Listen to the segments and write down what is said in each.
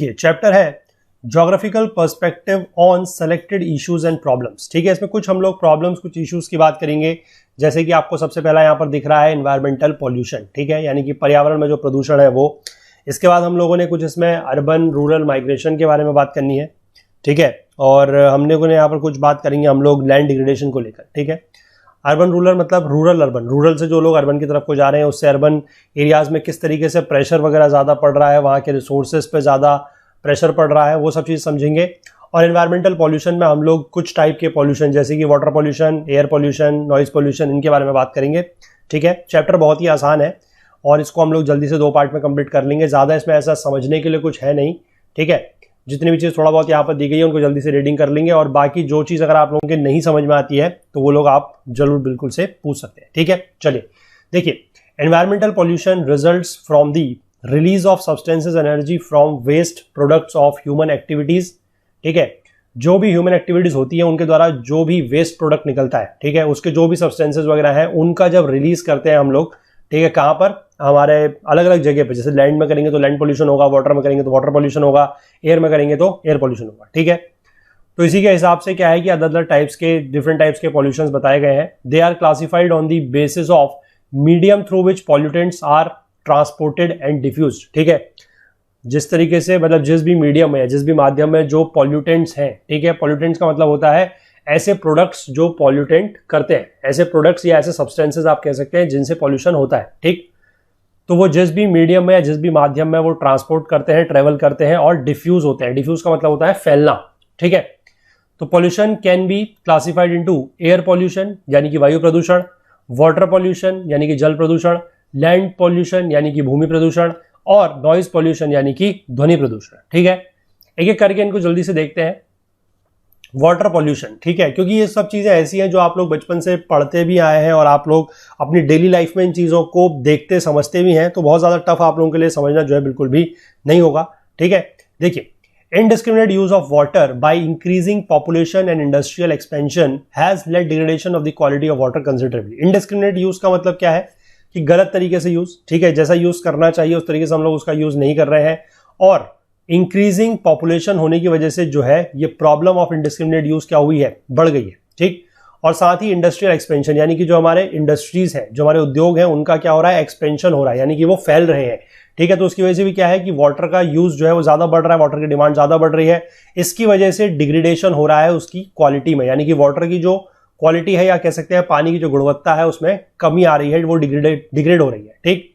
ये चैप्टर है geographical perspective on selected issues and problems. ठीक है, इसमें कुछ हम लोग प्रॉब्लम्स, कुछ इश्यूज की बात करेंगे। जैसे कि आपको सबसे पहला यहाँ पर दिख रहा है एनवायरमेंटल पॉल्यूशन। ठीक है, यानी कि पर्यावरण में जो प्रदूषण है वो। इसके बाद हम लोगों ने कुछ इसमें अर्बन रूरल माइग्रेशन के बारे में बात करनी है। ठीक है, और हमने को यहाँ पर कुछ बात करेंगे हम लोग लैंड डिग्रेडेशन को लेकर। ठीक है, अर्बन रूरल मतलब रूरल अर्बन, रूरल से जो लोग अर्बन की तरफ को जा रहे हैं उससे अर्बन एरियाज में किस तरीके से प्रेशर वगैरह ज़्यादा पड़ रहा है, वहाँ के रिसोर्सेज पे ज़्यादा प्रेशर पड़ रहा है, वो सब चीज़ समझेंगे। और एनवायरमेंटल पॉल्यूशन में हम लोग कुछ टाइप के पॉल्यूशन जैसे कि water pollution, air pollution, noise pollution, इनके बारे में बात करेंगे। ठीक है, चैप्टर बहुत ही आसान है और इसको हम लोग जल्दी से 2 पार्ट में कंप्लीट कर लेंगे। ज़्यादा इसमें ऐसा समझने के लिए कुछ है नहीं। ठीक है, जितनी भी चीज़ थोड़ा बहुत यहाँ पर दी गई है उनको जल्दी से रीडिंग कर लेंगे, और बाकी जो चीज़ अगर आप लोगों के नहीं समझ में आती है तो वो लोग आप जरूर बिल्कुल से पूछ सकते हैं। ठीक है, चलिए देखिए, environmental pollution results from the release of substances energy from waste products of human activities. ठीक है, जो भी ह्यूमन एक्टिविटीज होती है उनके द्वारा जो भी वेस्ट प्रोडक्ट निकलता है, ठीक है, उसके जो भी सब्सटेंसेस वगैरह हैं उनका जब रिलीज करते हैं हम लोग, ठीक है, कहाँ पर, हमारे अलग अलग जगह पे, जैसे लैंड में करेंगे तो लैंड पोल्यूशन होगा, वाटर में करेंगे तो वाटर पोल्यूशन होगा, एयर में करेंगे तो एयर पोल्यूशन होगा। ठीक है, तो इसी के हिसाब से क्या है कि अलग अलग टाइप्स के, डिफरेंट टाइप्स के पॉल्यूशंस बताए गए हैं। They are classified on the basis of medium through which pollutants are transported and diffused. ठीक है, जिस तरीके से, मतलब जिस भी मीडियम में, जिस भी माध्यम में जो पॉल्यूटेंट्स हैं, ठीक है, पॉल्यूटेंट्स का मतलब होता है ऐसे प्रोडक्ट्स जो पॉल्यूटेंट करते हैं, ऐसे प्रोडक्ट्स या ऐसे सब्सटेंसेस आप कह सकते हैं जिनसे पॉल्यूशन होता है। ठीक, तो वो जिस भी मीडियम में या जिस भी माध्यम में वो ट्रांसपोर्ट करते हैं, ट्रेवल करते हैं और डिफ्यूज होते हैं। डिफ्यूज का मतलब होता है फैलना। ठीक है, तो pollution can be classified into air pollution यानी कि वायु प्रदूषण, वाटर पॉल्यूशन यानी कि जल प्रदूषण, लैंड पॉल्यूशन यानी कि भूमि प्रदूषण, और नॉइज पॉल्यूशन यानी कि ध्वनि प्रदूषण। ठीक है, एक एक करके इनको जल्दी से देखते हैं। वाटर पॉल्यूशन, ठीक है, क्योंकि ये सब चीजें ऐसी हैं जो आप लोग बचपन से पढ़ते भी आए हैं और आप लोग अपनी डेली लाइफ में इन चीजों को देखते समझते भी हैं, तो बहुत ज्यादा टफ आप लोगों के लिए समझना जो है बिल्कुल भी नहीं होगा। ठीक है, देखिए, indiscriminate use of water by increasing population and industrial expansion has led degradation of the quality of water considerably। indiscriminate use का मतलब क्या है कि गलत तरीके से यूज, ठीक है, जैसा यूज करना चाहिए उस तरीके से हम लोग उसका यूज नहीं कर रहे हैं, और इंक्रीजिंग पॉपुलेशन होने की वजह से जो है ये प्रॉब्लम ऑफ इंडिस्क्रिमिनेट यूज क्या हुई है, बढ़ गई है। ठीक, और साथ ही इंडस्ट्रियल एक्सपेंशन यानी कि जो हमारे इंडस्ट्रीज हैं, जो हमारे उद्योग हैं, उनका क्या हो रहा है, एक्सपेंशन हो रहा है, यानी कि वो फैल रहे हैं। ठीक है, तो उसकी वजह से भी क्या है कि वाटर का यूज जो है वो ज्यादा बढ़ रहा है, वाटर की डिमांड ज्यादा बढ़ रही है। इसकी वजह से डिग्रेडेशन हो रहा है उसकी क्वालिटी में, यानी कि वाटर की जो क्वालिटी है या कह सकते हैं पानी की जो गुणवत्ता है उसमें कमी आ रही है, वो डिग्रेड हो रही है। ठीक,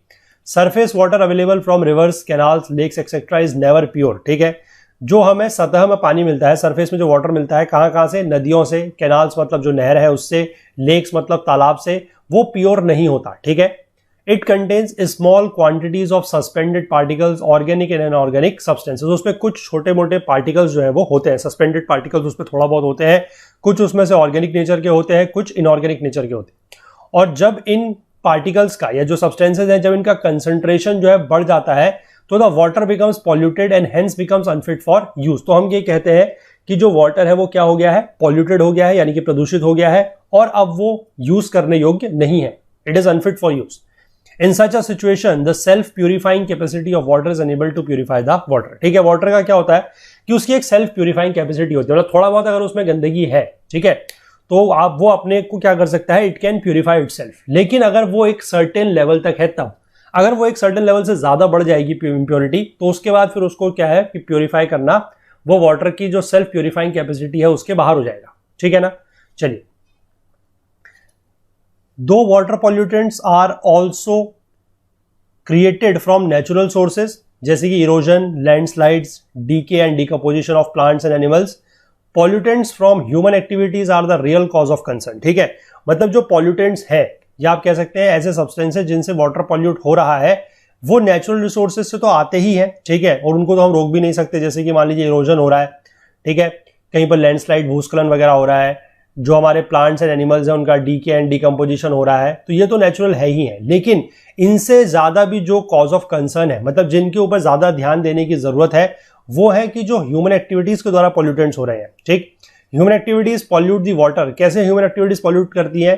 surface water available from rivers, canals, lakes etcetera is never pure. ठीक है, जो हमें सतह में पानी मिलता है, सरफेस में जो वाटर मिलता है, कहां कहां से, नदियों से, कैनाल्स मतलब जो नहर है उससे, लेक्स मतलब तालाब से, वो प्योर नहीं होता। ठीक है, it contains small quantities of suspended particles, organic and inorganic substances. उसमें कुछ छोटे मोटे पार्टिकल्स जो है वो होते हैं, सस्पेंडेड पार्टिकल्स उसमें थोड़ा बहुत होते हैं, कुछ उसमें से ऑर्गेनिक नेचर के होते हैं, कुछ इनऑर्गेनिक नेचर के होते हैं। और जब इन पार्टिकल्स का या जो सब्सटेंसेस हैं, जब इनका कंसंट्रेशन जो है बढ़ जाता है तो the water becomes polluted and hence becomes unfit for use. तो हम ये कहते हैं कि जो वाटर है वो क्या हो गया है, पॉल्यूटेड हो गया है, यानी कि प्रदूषित हो गया है, और अब वो यूज करने योग्य नहीं है, it is unfit for use. In such a situation, the self-purifying capacity of water is unable to purify the water। ठीक है, वाटर का क्या होता है कि उसकी एक सेल्फ प्यूरिफाइंग कैपेसिटी होती है, मतलब थोड़ा बहुत अगर उसमें गंदगी है, ठीक है, तो आप वो अपने को क्या कर सकता है, इट कैन प्यूरिफाई इटसेल्फ। लेकिन अगर वो एक सर्टेन लेवल तक है, तब अगर वो एक सर्टेन लेवल से ज्यादा बढ़ जाएगी इम्प्योरिटी, तो उसके बाद फिर उसको क्या है कि प्यूरिफाई करना, वो वाटर की जो सेल्फ प्यूरिफाइंग कैपेसिटी है उसके बाहर हो जाएगा। ठीक है ना, चलिए, दो water pollutants are also created from natural sources जैसे कि erosion, landslides, decay and decomposition of plants and animals, pollutants from human activities are the real cause of concern. ठीक है, मतलब जो पॉल्यूटेंट्स है या आप कह सकते हैं ऐसे सब्सटेंसेस जिनसे वाटर पॉल्यूट हो रहा है, वो नेचुरल रिसोर्सेज से तो आते ही है, ठीक है, और उनको तो हम रोक भी नहीं सकते। जैसे कि मान लीजिए इरोजन हो रहा है, ठीक है, कहीं पर लैंडस्लाइड, भूस्खलन वगैरह हो रहा है, जो हमारे प्लांट्स एंड एनिमल्स हैं उनका डीके एंड डिकम्पोजिशन हो रहा है, तो ये तो नेचुरल है ही है। लेकिन इनसे ज्यादा भी जो कॉज ऑफ कंसर्न है, मतलब जिनके ऊपर ज्यादा ध्यान देने की जरूरत है, वो है कि जो ह्यूमन एक्टिविटीज के द्वारा पॉल्यूटेंट्स हो रहे हैं। ठीक, human activities pollute the water. कैसे ह्यूमन एक्टिविटीज पॉल्यूट करती है?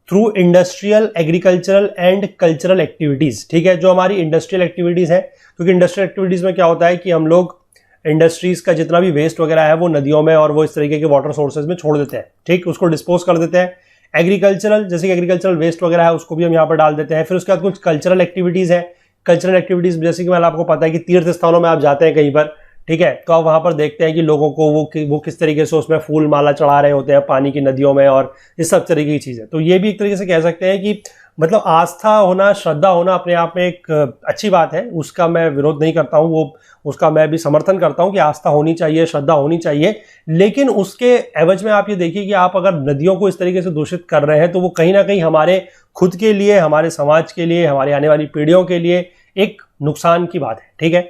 Through industrial, agricultural and cultural activities. ठीक है, जो हमारी इंडस्ट्रियल एक्टिविटीज है, क्योंकि इंडस्ट्रियल एक्टिविटीज में क्या होता है कि हम लोग इंडस्ट्रीज का जितना भी वेस्ट वगैरह है वो नदियों में और वो इस तरीके के वाटर सोर्सेज में छोड़ देते हैं, ठीक, उसको डिस्पोज कर देते हैं। एग्रीकल्चरल, जैसे कि एग्रीकल्चरल वेस्ट वगैरह है उसको भी हम यहाँ पर डाल देते हैं। फिर उसके बाद कुछ कल्चरल एक्टिविटीज है। कल्चरल एक्टिविटीज जैसे कि मतलब आपको पता है कि तीर्थ स्थानों में आप जाते हैं कहीं पर, ठीक है, तो आप वहां पर देखते हैं कि लोगों को वो किस तरीके से उसमें फूल माला चढ़ा रहे होते हैं पानी की नदियों में और इस सब तरीके की चीजें। तो ये भी एक तरीके से कह सकते हैं कि मतलब आस्था होना, श्रद्धा होना अपने आप में एक अच्छी बात है, उसका मैं विरोध नहीं करता हूं, वो उसका मैं भी समर्थन करता हूं कि आस्था होनी चाहिए, श्रद्धा होनी चाहिए। लेकिन उसके एवज में आप ये देखिए कि आप अगर नदियों को इस तरीके से दूषित कर रहे हैं तो वो कहीं ना कहीं हमारे खुद के लिए, हमारे समाज के लिए, हमारी आने वाली पीढ़ियों के लिए एक नुकसान की बात है, ठीक है।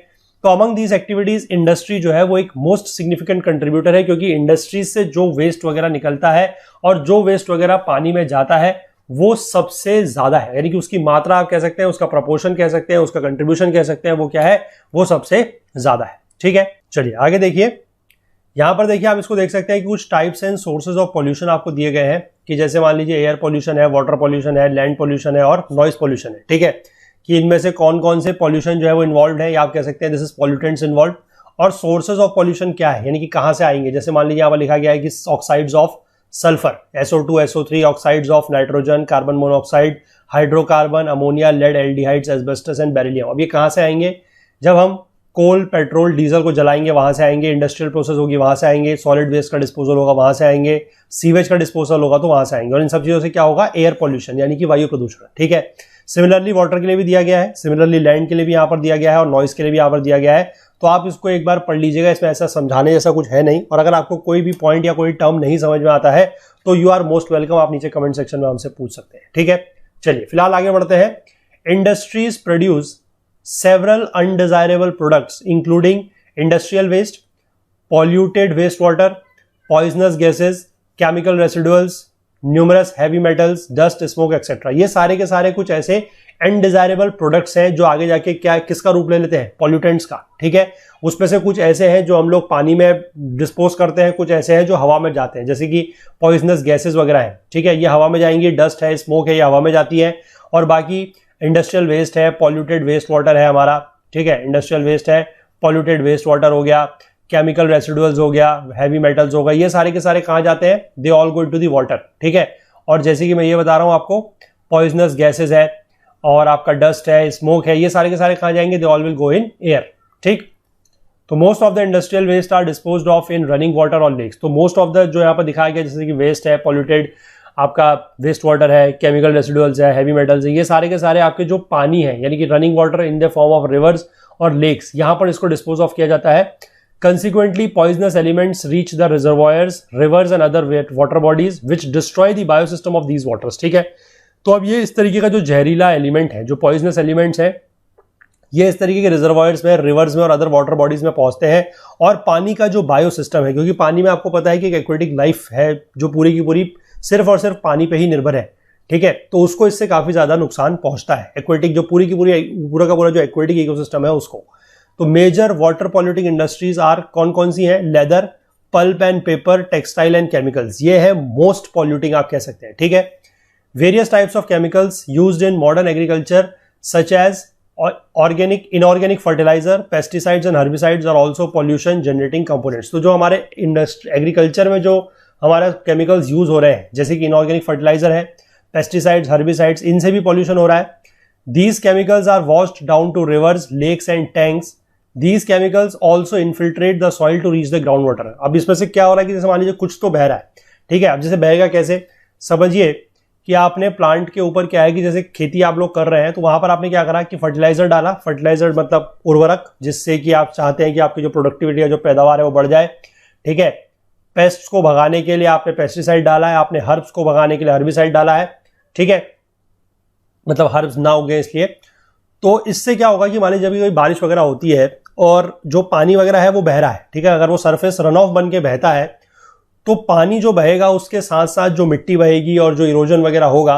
तो अमंग दीज एक्टिविटीज इंडस्ट्री जो है वो एक मोस्ट सिग्निफिकेंट कंट्रीब्यूटर है, क्योंकि इंडस्ट्रीज से जो वेस्ट वगैरह निकलता है और जो वेस्ट वगैरह पानी में जाता है वो सबसे ज्यादा है, यानी कि उसकी मात्रा आप कह सकते हैं, उसका प्रपोर्शन कह सकते हैं, उसका कंट्रीब्यूशन कह सकते हैं, वो क्या है, वो सबसे ज्यादा है, ठीक है। चलिए आगे देखिए, यहां पर देखिए आप इसको देख सकते हैं कि कुछ types and sources of pollution आपको दिए गए हैं, कि जैसे मान लीजिए एयर पॉल्यूशन है, वाटर पॉल्यूशन है, लैंड पॉल्यूशन है और नॉइज पॉल्यूशन है, ठीक है, कि इनमें से कौन कौन से पॉल्यूशन जो है वो इन्वॉल्व है, या आप कह सकते हैं दिस इज पॉल्यूटेंट्स इन्वॉल्व। और सोर्सेज ऑफ पॉल्यूशन क्या है, यानी कि कहां से आएंगे, जैसे मान लीजिए यहाँ पर लिखा गया है कि oxides of sulphur, SO2, SO3, oxides of nitrogen, carbon monoxide, hydrocarbon, ammonia, lead, aldehydes, asbestos and beryllium. अब ये कहां से आएंगे, जब हम कोल, पेट्रोल, डीजल को जलाएंगे वहां से आएंगे, इंडस्ट्रियल प्रोसेस होगी वहां से आएंगे, सॉलिड वेस्ट का डिस्पोजल होगा वहां से आएंगे, सीवेज का डिस्पोजल होगा तो वहां से आएंगे, और इन सब चीजों से क्या होगा, एयर पॉल्यूशन यानी कि वायु प्रदूषण, ठीक है। सिमिलरली वाटर के लिए भी दिया गया है, सिमिलरली लैंड के लिए भी यहाँ पर दिया गया है और नॉइज के लिए भी यहाँ पर दिया गया है। तो आप इसको एक बार पढ़ लीजिएगा, इसमें ऐसा समझाने जैसा कुछ है नहीं। और अगर आपको कोई भी पॉइंट या कोई टर्म नहीं समझ में आता है तो यू आर मोस्ट वेलकम, आप नीचे कमेंट सेक्शन में हमसे पूछ सकते हैं, ठीक है। चलिए फिलहाल आगे बढ़ते हैं। Industries produce several undesirable products including industrial waste, polluted waste water, poisonous gases, chemical residuals, numerous heavy metals, dust, smoke etcetera. ये सारे के सारे कुछ ऐसे अनडिजायरेबल प्रोडक्ट्स हैं जो आगे जाके क्या किसका रूप ले लेते हैं, पॉल्यूटेंट्स का, ठीक है। उसमें से कुछ ऐसे हैं जो हम लोग पानी में डिस्पोज करते हैं, कुछ ऐसे हैं जो हवा में जाते हैं, जैसे कि पॉइजनस गैसेज वगैरह हैं, ठीक है, ये हवा में जाएंगी, डस्ट है, स्मोक है, ये हवा में जाती है। और बाकी इंडस्ट्रियल वेस्ट है, पॉल्यूटेड वेस्ट वाटर है हमारा, ठीक है, इंडस्ट्रियल वेस्ट है, पॉल्यूटेड वेस्ट वाटर हो गया, केमिकल रेसिडुअल्स हो गया, हैवी मेटल्स हो गए, ये सारे के सारे कहाँ जाते हैं, they all go to the water, ठीक है। और जैसे कि मैं ये बता रहा हूं आपको, पॉइजनस गैसेज है और आपका डस्ट है, स्मोक है, ये सारे के सारे कहाँ जाएंगे, they all will go in air, ठीक। तो most of the industrial waste are disposed of in running water और लेक्स। तो मोस्ट ऑफ द जो यहाँ पर दिखाया गया, जैसे कि वेस्ट है, पॉल्यूटेड आपका वेस्ट वाटर है, केमिकल रेसिडुअल्स है, हैवी मेटल्स है, ये सारे के सारे आपके जो पानी है, यानी कि running water in the form of reverse और लेक्स, यहां पर इसको डिस्पोज ऑफ किया जाता है। Consequently, poisonous elements reach the reservoirs, rivers and other water bodies which destroy the biosystem of these waters, ठीक है। तो अब ये इस तरीके का जो जहरीला एलिमेंट है, जो पॉइजनस एलिमेंट्स है, ये इस तरीके के रिजर्वायर्स में, रिवर्स में और अदर वाटर बॉडीज में पहुंचते हैं और पानी का जो बायोसिस्टम है, क्योंकि पानी में आपको पता है कि एक एक्वेटिक लाइफ है जो पूरी की पूरी सिर्फ और सिर्फ पानी पे ही निर्भर है, ठीक है, तो उसको इससे काफी ज्यादा नुकसान पहुंचता है, एक्वेटिक जो पूरी की पूरी पूरा का पूरा जो एक्वेटिक इकोसिस्टम है उसको। तो major water polluting industries are कौन कौन सी हैं, leather, pulp and paper, textile and chemicals, ये है मोस्ट पॉल्यूटिंग आप कह सकते हैं, ठीक है। Various types of chemicals used in modern agriculture such as organic, inorganic fertiliser, pesticides and herbicides are also pollution generating components. तो जो हमारे एग्रीकल्चर में जो हमारा केमिकल्स यूज हो रहे हैं, जैसे कि इनऑर्गेनिक फर्टिलाइजर है, पेस्टिसाइड्स, हर्बिसाइड्स, इनसे भी पॉल्यूशन हो रहा है। These chemicals are washed down to rivers, lakes and tanks. These chemicals also infiltrate the soil to reach the groundwater. अब इसमें से क्या हो रहा है कि जैसे मान लीजिए कुछ तो बह रहा है, ठीक है। अब जैसे बहेगा कैसे, समझिए कि आपने प्लांट के ऊपर क्या है कि जैसे खेती आप लोग कर रहे हैं तो वहां पर आपने क्या करा कि फर्टिलाइजर डाला, फर्टिलाइजर मतलब उर्वरक, जिससे कि आप चाहते हैं कि आपकी जो प्रोडक्टिविटी है, जो पैदावार है वो बढ़ जाए, ठीक है। पेस्ट्स को भगाने के लिए आपने पेस्टिसाइड डाला है, आपने हर्ब्स को भगाने के लिए हर्बिसाइड डाला है, ठीक है, मतलब हर्ब्स ना उगे इसलिए। तो इससे क्या होगा कि मान लीजिए जब कोई बारिश वगैरह होती है और जो पानी वगैरह है वो बह रहा है, ठीक है, अगर वो सरफेस रन ऑफ बन के बहता है तो पानी जो बहेगा उसके साथ साथ जो मिट्टी बहेगी और जो इरोजन वगैरह होगा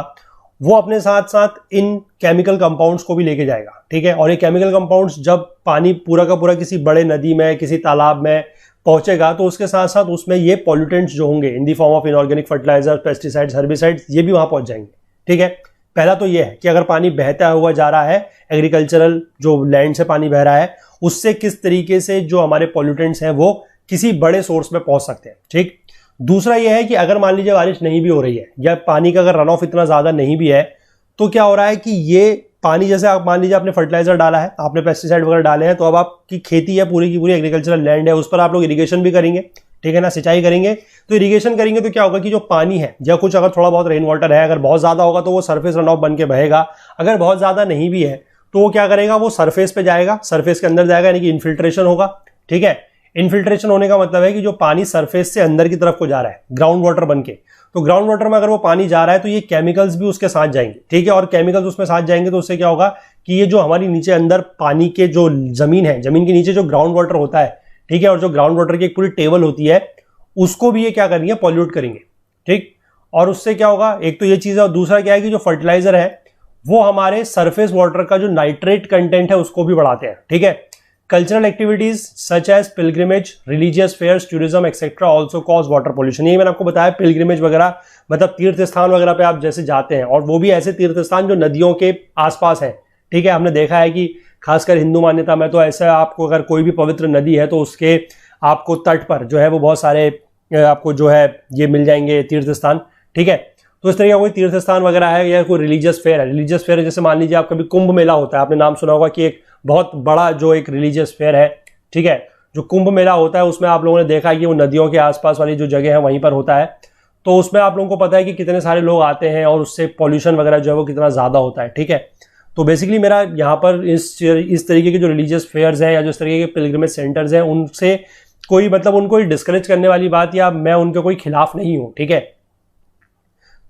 वो अपने साथ साथ इन केमिकल कंपाउंड्स को भी लेके जाएगा, ठीक है। और ये केमिकल कंपाउंड्स जब पानी पूरा का पूरा किसी बड़े नदी में, किसी तालाब में पहुंचेगा तो उसके साथ साथ उसमें ये पॉल्यूटेंट्स जो होंगे in the form of inorganic fertiliser, pesticides, herbicides, ये भी वहां पहुंच जाएंगे, ठीक है। पहला तो ये है कि अगर पानी बहता हुआ जा रहा है, एग्रीकल्चरल जो लैंड से पानी बह रहा है उससे किस तरीके से जो हमारे पॉल्यूटेंट्स हैं वो किसी बड़े सोर्स में पहुंच सकते हैं। ठीक, दूसरा यह है कि अगर मान लीजिए बारिश नहीं भी हो रही है या पानी का अगर रन ऑफ इतना ज्यादा नहीं भी है, तो क्या हो रहा है कि ये पानी, जैसे आप मान लीजिए आपने फर्टिलाइजर डाला है, आपने पेस्टिसाइड वगैरह डाले हैं, तो अब आपकी खेती है पूरी की पूरी एग्रीकल्चरल लैंड है, उस पर आप लोग इरिगेशन भी करेंगे, ठीक है ना, सिंचाई करेंगे। तो इरिगेशन करेंगे तो क्या होगा कि जो पानी है या कुछ अगर थोड़ा बहुत रेन वाटर है, अगर बहुत ज्यादा होगा तो वो सरफेस रन ऑफ बन के बहेगा, अगर बहुत ज्यादा नहीं भी है तो वो क्या करेगा, वो सरफेस पे जाएगा, सरफेस के अंदर जाएगा, यानी कि इन्फिल्ट्रेशन होगा। ठीक है, इन्फिल्ट्रेशन होने का मतलब है कि जो पानी सरफेस से अंदर की तरफ को जा रहा है ग्राउंड वाटर बन के, तो ग्राउंड वाटर में अगर वो पानी जा रहा है तो ये केमिकल्स भी उसके साथ जाएंगे। ठीक है, और केमिकल्स उसमें साथ जाएंगे तो उससे क्या होगा कि ये जो हमारी नीचे अंदर पानी के जो जमीन है, जमीन के नीचे जो ग्राउंड वाटर होता है, ठीक है, और जो ग्राउंड वाटर की एक पूरी टेबल होती है, उसको भी ये क्या करेंगे, पॉल्यूट करेंगे। ठीक, और उससे क्या होगा, एक तो ये चीज है, और दूसरा क्या है कि जो फर्टिलाइजर है वो हमारे सरफेस वाटर का जो नाइट्रेट कंटेंट है उसको भी बढ़ाते हैं। ठीक है, cultural activities such as pilgrimage, religious fairs, tourism etcetera also cause water pollution. ये मैंने आपको बताया, पिलग्रिमेज वगैरह मतलब तीर्थ स्थान वगैरह पे आप जैसे जाते हैं, और वो भी ऐसे तीर्थ स्थान जो नदियों के आसपास है। ठीक है, हमने देखा है कि खासकर हिंदू मान्यता में तो ऐसा, आपको अगर कोई भी पवित्र नदी है तो उसके आपको तट पर जो है वो बहुत सारे आपको जो है ये मिल जाएंगे तीर्थ स्थान। ठीक है, तो इस तरह का कोई तीर्थ स्थान वगैरह है या कोई रिलीजियस फेयर है, रिलीजियस फेयर जैसे मान लीजिए आप कभी कुंभ मेला होता है, आपने नाम सुना होगा कि एक बहुत बड़ा जो एक रिलीजियस फेयर है। ठीक है, जो कुंभ मेला होता है उसमें आप लोगों ने देखा है कि वो नदियों के आसपास वाली जो जगह है वहीं पर होता है, तो उसमें आप लोगों को पता है कि कितने सारे लोग आते हैं और उससे पॉल्यूशन वगैरह जो है वो कितना ज्यादा होता है। ठीक है, तो बेसिकली मेरा यहाँ पर इस तरीके के जो रिलीजियस फेयर्स हैं या जो इस तरीके के पिलग्रिमेज सेंटर्स हैं उनसे कोई मतलब उनको डिस्करेज करने वाली बात या मैं उनके कोई खिलाफ नहीं हूं। ठीक है,